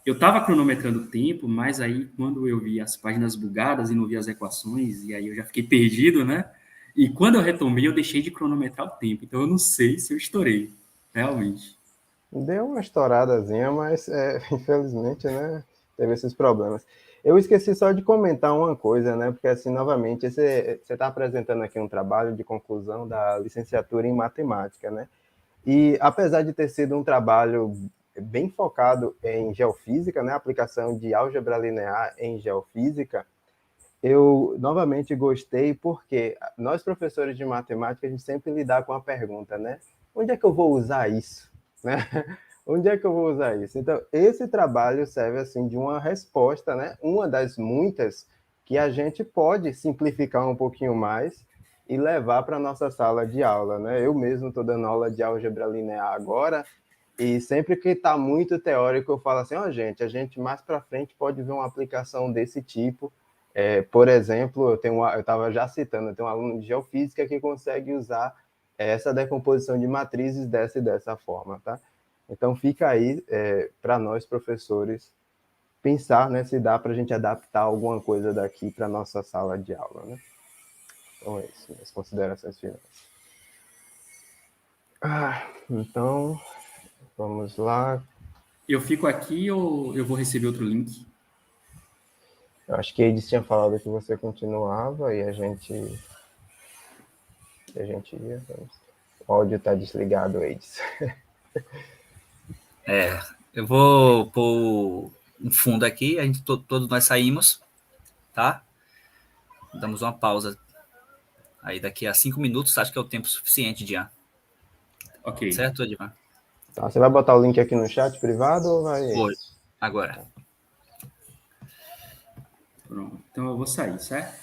eu estava cronometrando o tempo, mas aí quando eu vi as páginas bugadas e não vi as equações, e aí eu já fiquei perdido, né? E quando eu retomei, eu deixei de cronometrar o tempo. Então eu não sei se eu estourei, realmente. Deu uma estouradazinha, mas infelizmente, né, teve esses problemas. Eu esqueci só de comentar uma coisa, né, porque assim, novamente, você está apresentando aqui um trabalho de conclusão da licenciatura em matemática, né? E apesar de ter sido um trabalho bem focado em geofísica, né, aplicação de álgebra linear em geofísica, eu novamente gostei porque nós professores de matemática a gente sempre lidar com a pergunta, né? Onde é que eu vou usar isso, né? Onde é que eu vou usar isso? Então, esse trabalho serve assim de uma resposta, né? Uma das muitas que a gente pode simplificar um pouquinho mais e levar para a nossa sala de aula, né? Eu mesmo estou dando aula de álgebra linear agora e sempre que está muito teórico eu falo assim, ó, gente, a gente mais para frente pode ver uma aplicação desse tipo. Por exemplo, eu estava já citando, eu tenho um aluno de geofísica que consegue usar essa decomposição de matrizes dessa e dessa forma, tá? Então fica aí para nós professores pensar, né, se dá para a gente adaptar alguma coisa daqui para nossa sala de aula, né? Então é isso, minhas considerações finais. Então, vamos lá. Eu fico aqui ou eu vou receber outro link? Eu acho que a Edith tinha falado que você continuava e a gente ia. O áudio está desligado, Edith. Eu vou pôr um fundo aqui, a gente todos nós saímos, tá? Damos uma pausa. Aí daqui a 5 minutos, acho que é o tempo suficiente, Dian. Ok. Certo, Edivan? Tá, você vai botar o link aqui no chat privado ou vai... Foi. Agora. Pronto. Então eu vou sair, certo?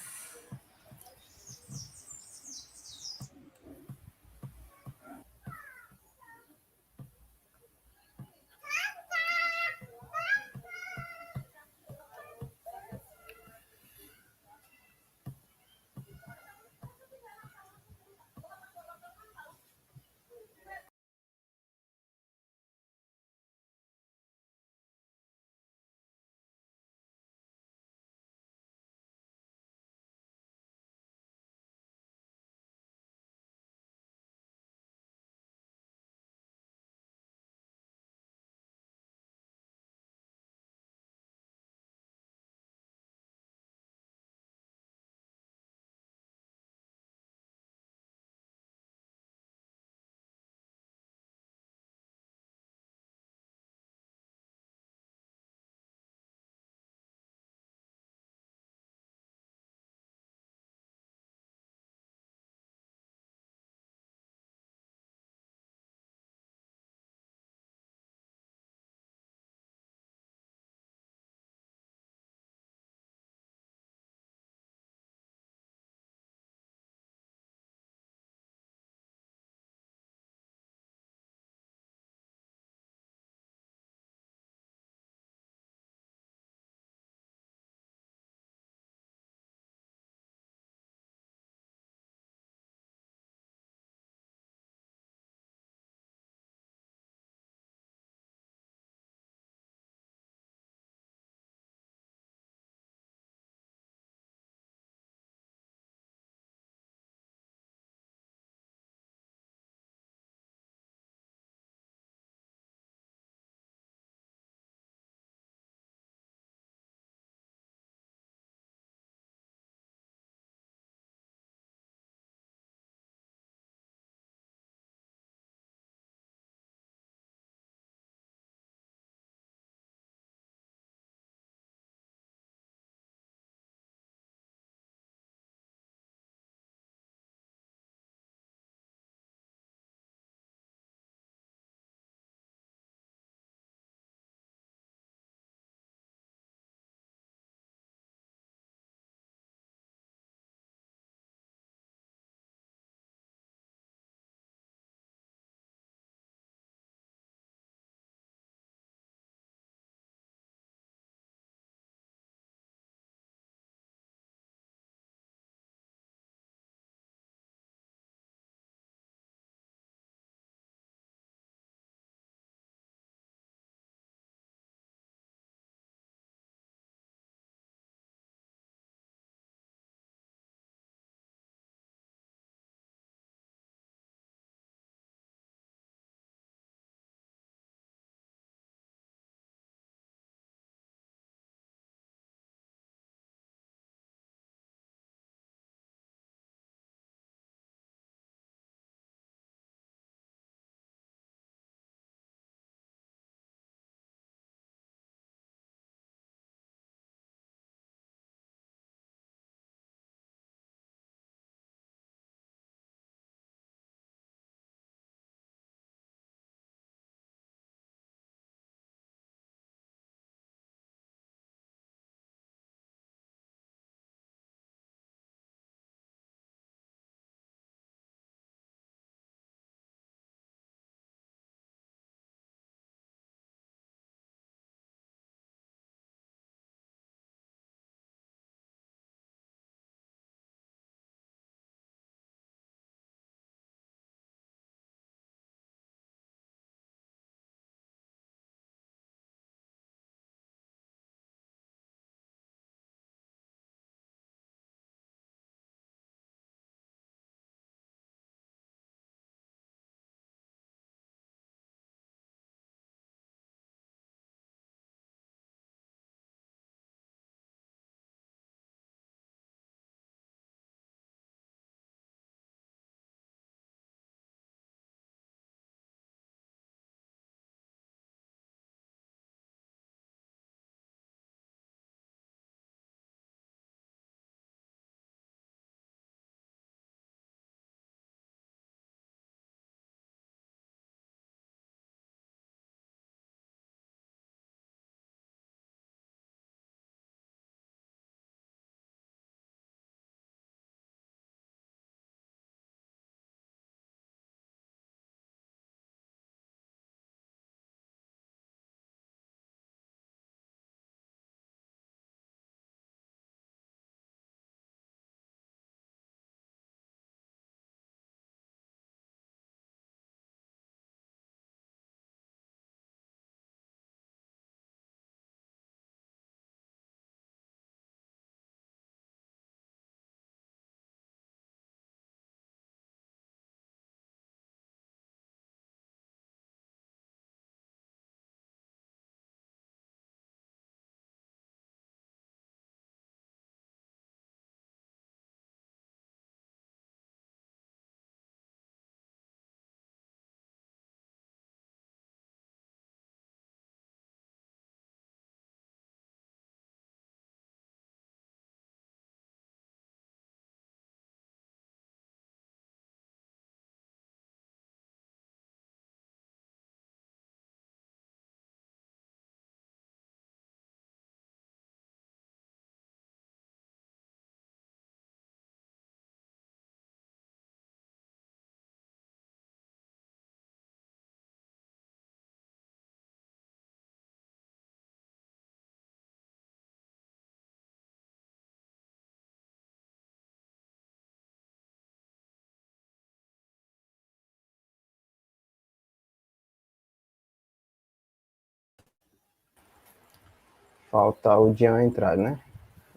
Falta o Jean entrar, né?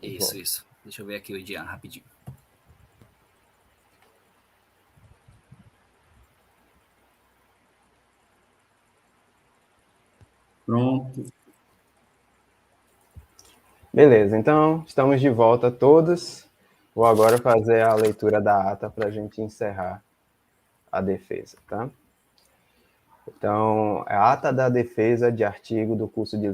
Isso, isso. Deixa eu ver aqui o Jean rapidinho. Pronto. Beleza, então estamos de volta todos. Vou agora fazer a leitura da ata para a gente encerrar a defesa, tá? Então, a ata da defesa de artigo do curso de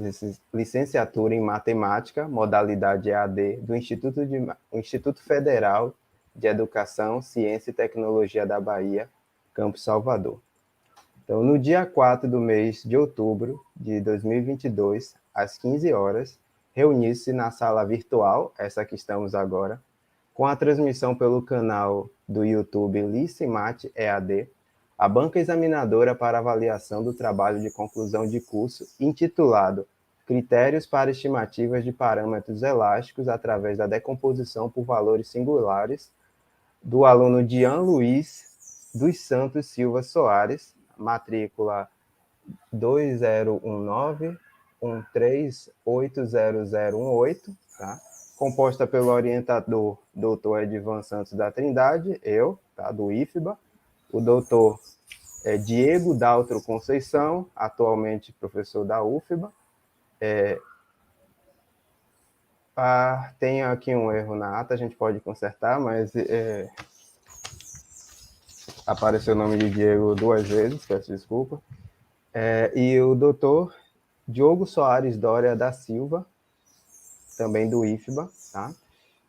licenciatura em matemática, modalidade EAD, do Instituto Federal de Educação, Ciência e Tecnologia da Bahia, Campus Salvador. Então, no dia 4 do mês de outubro de 2022, às 15 horas, reunir-se na sala virtual, essa que estamos agora, com a transmissão pelo canal do YouTube Licimate EAD, a banca examinadora para avaliação do trabalho de conclusão de curso, intitulado Critérios para estimativas de parâmetros elásticos através da decomposição por valores singulares, do aluno Dian Luiz dos Santos Silva Soares, matrícula 2019-1380018, tá? Composta pelo orientador Dr. Edivan Santos da Trindade, eu, tá? Do IFBA, o doutor Diego Daltro Conceição, atualmente professor da UFBA. Tem aqui um erro na ata, a gente pode consertar, mas apareceu o nome de Diego 2 vezes, peço desculpa. E o doutor Diogo Soares Dória da Silva, também do IFBA, tá?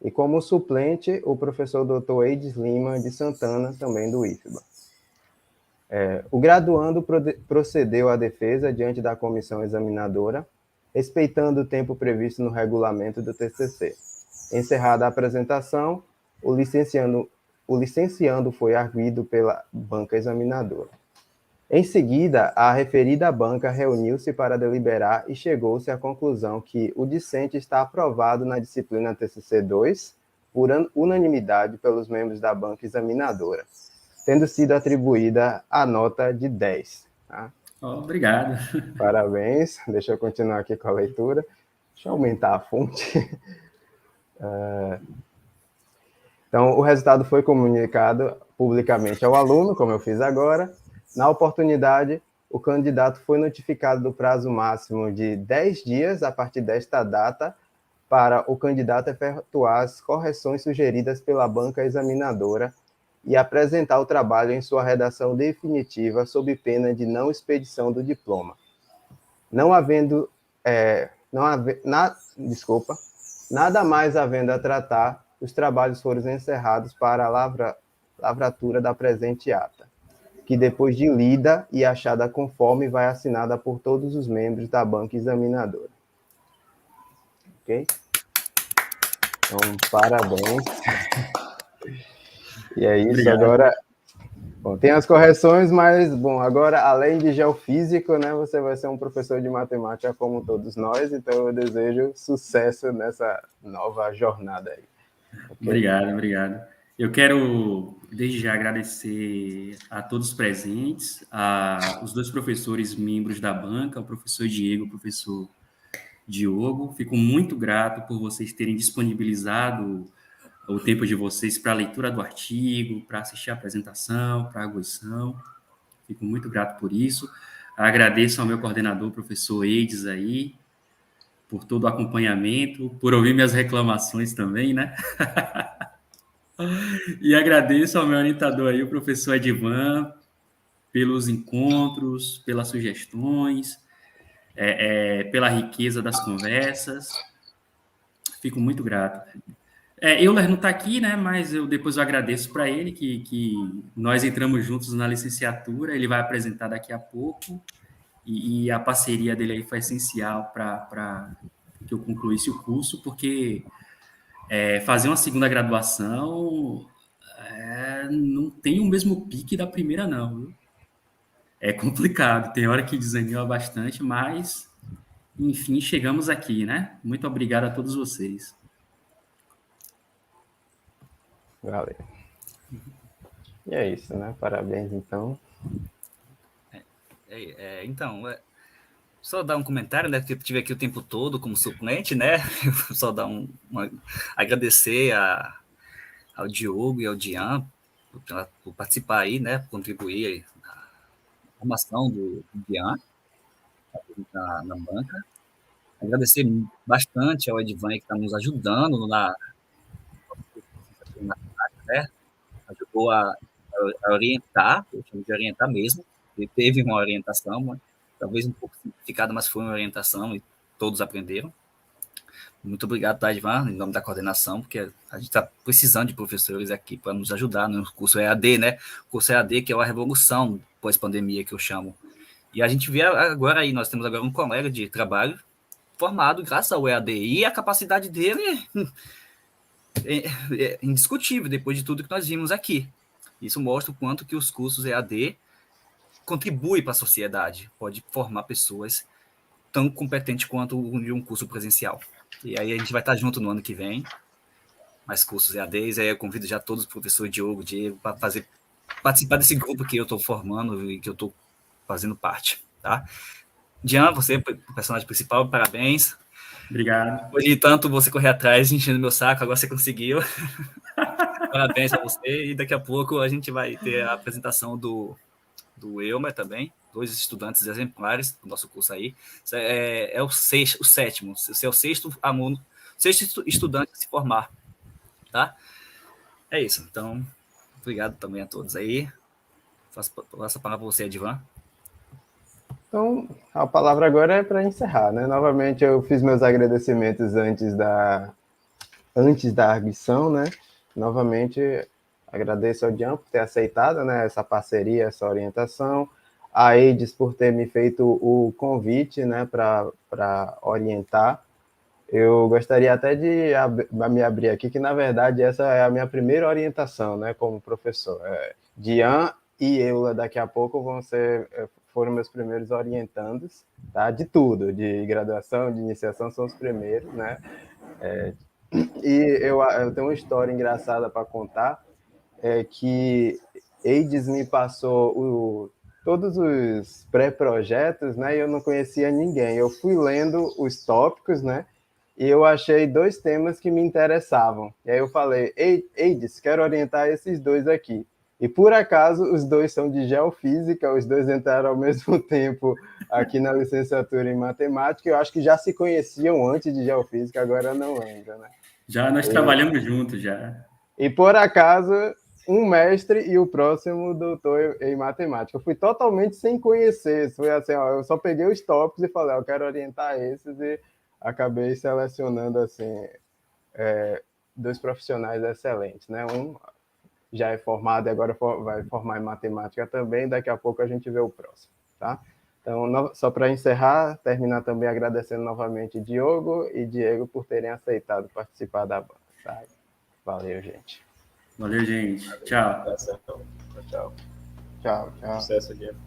E como suplente, o professor Dr. Eides Lima de Santana, também do IFBA. O graduando procedeu à defesa diante da comissão examinadora, respeitando o tempo previsto no regulamento do TCC. Encerrada a apresentação, o licenciando foi arguido pela banca examinadora. Em seguida, a referida banca reuniu-se para deliberar e chegou-se à conclusão que o discente está aprovado na disciplina TCC2 por unanimidade pelos membros da banca examinadora, tendo sido atribuída a nota de 10. Tá? Obrigado. Parabéns. Deixa eu continuar aqui com a leitura. Deixa eu aumentar a fonte. Então, o resultado foi comunicado publicamente ao aluno, como eu fiz agora. Na oportunidade, o candidato foi notificado do prazo máximo de 10 dias a partir desta data para o candidato efetuar as correções sugeridas pela banca examinadora e apresentar o trabalho em sua redação definitiva sob pena de não expedição do diploma. Nada mais havendo a tratar, os trabalhos foram encerrados para a lavratura da presente ata, que depois de lida e achada conforme, vai assinada por todos os membros da banca examinadora. Ok? Então, parabéns. E é isso. Obrigado. Agora, bom, tem as correções, mas, bom, agora, além de geofísico, né, você vai ser um professor de matemática como todos nós, então eu desejo sucesso nessa nova jornada aí. Okay? Obrigado. Eu quero, desde já, agradecer a todos os presentes, os dois professores membros da banca, o professor Diego e o professor Diogo. Fico muito grato por vocês terem disponibilizado o tempo de vocês para a leitura do artigo, para assistir a apresentação, para a arguição. Fico muito grato por isso. Agradeço ao meu coordenador, professor Eides, aí, por todo o acompanhamento, por ouvir minhas reclamações também, né? E agradeço ao meu orientador aí, o professor Edivan, pelos encontros, pelas sugestões, pela riqueza das conversas. Fico muito grato. Euler não está aqui, né? Mas depois eu agradeço para ele que nós entramos juntos na licenciatura. Ele vai apresentar daqui a pouco e a parceria dele aí foi essencial para que eu concluísse o curso, porque fazer uma segunda graduação não tem o mesmo pique da primeira, não. Viu? É complicado, tem hora que desanima bastante, mas, enfim, chegamos aqui, né? Muito obrigado a todos vocês. Valeu. E é isso, né? Parabéns, então. Então, Só dar um comentário, né? Porque eu estive aqui o tempo todo como suplente, né? Só dar agradecer ao Diogo e ao Dian por participar aí, né? Por contribuir aí na formação do Dian na banca. Agradecer bastante ao Edvan que está nos ajudando na né? Ajudou a orientar, eu chamo de orientar mesmo. Ele teve uma orientação, talvez um pouco simplificada, mas foi uma orientação e todos aprenderam. Muito obrigado, Tadvan, em nome da coordenação, porque a gente está precisando de professores aqui para nos ajudar no curso EAD, né? O curso EAD, que é uma revolução pós-pandemia, que eu chamo. E a gente vê agora aí, nós temos agora um colega de trabalho formado graças ao EAD, e a capacidade dele é indiscutível, depois de tudo que nós vimos aqui. Isso mostra o quanto que os cursos EAD contribuem para a sociedade, pode formar pessoas tão competentes quanto um curso presencial. E aí a gente vai estar junto no ano que vem, mais cursos EADs, aí eu convido já todos os professores Diego, para participar desse grupo que eu estou formando e que eu estou fazendo parte, tá? Jean, você, o personagem principal, parabéns. Obrigado. Depois de tanto você correr atrás, enchendo meu saco, agora você conseguiu. Parabéns a você, e daqui a pouco a gente vai ter a apresentação do Elmer também, 2 estudantes exemplares do nosso curso aí. É o sétimo, você é o sexto aluno, sexto estudante a se formar, tá? É isso, então, obrigado também a todos aí. Faço a palavra para você, Edvan. Então, a palavra agora é para encerrar, né? Novamente, eu fiz meus agradecimentos antes da arguição, né? Novamente, agradeço ao Jean por ter aceitado, né, essa parceria, essa orientação, a Eides por ter me feito o convite, né, para orientar. Eu gostaria até de me abrir aqui, que na verdade essa é a minha primeira orientação, né, como professor. Dian e Eula daqui a pouco foram meus primeiros orientandos, tá? De tudo, de graduação, de iniciação, são os primeiros, né? E eu tenho uma história engraçada para contar, que Eides me passou todos os pré-projetos, né? E eu não conhecia ninguém. Eu fui lendo os tópicos, né? E eu achei 2 temas que me interessavam. E aí eu falei, Eides, quero orientar esses 2 aqui. E por acaso os 2 são de geofísica, os 2 entraram ao mesmo tempo aqui na licenciatura em matemática. Eu acho que já se conheciam antes de geofísica, agora eu não lembro, né? Já nós trabalhamos juntos já. E por acaso, um mestre e o próximo doutor em matemática. Eu fui totalmente sem conhecer. Foi assim, ó, eu só peguei os tópicos e falei, eu quero orientar esses, e acabei selecionando assim 2 profissionais excelentes, né? Um já é formado e agora vai formar em matemática também. Daqui a pouco a gente vê o próximo, tá? Então, só para encerrar, terminar também agradecendo novamente Diogo e Diego por terem aceitado participar da banca, tá? Valeu, gente. Valeu, gente. Tchau. Tchau. Tchau, tchau. Sucesso, Diego.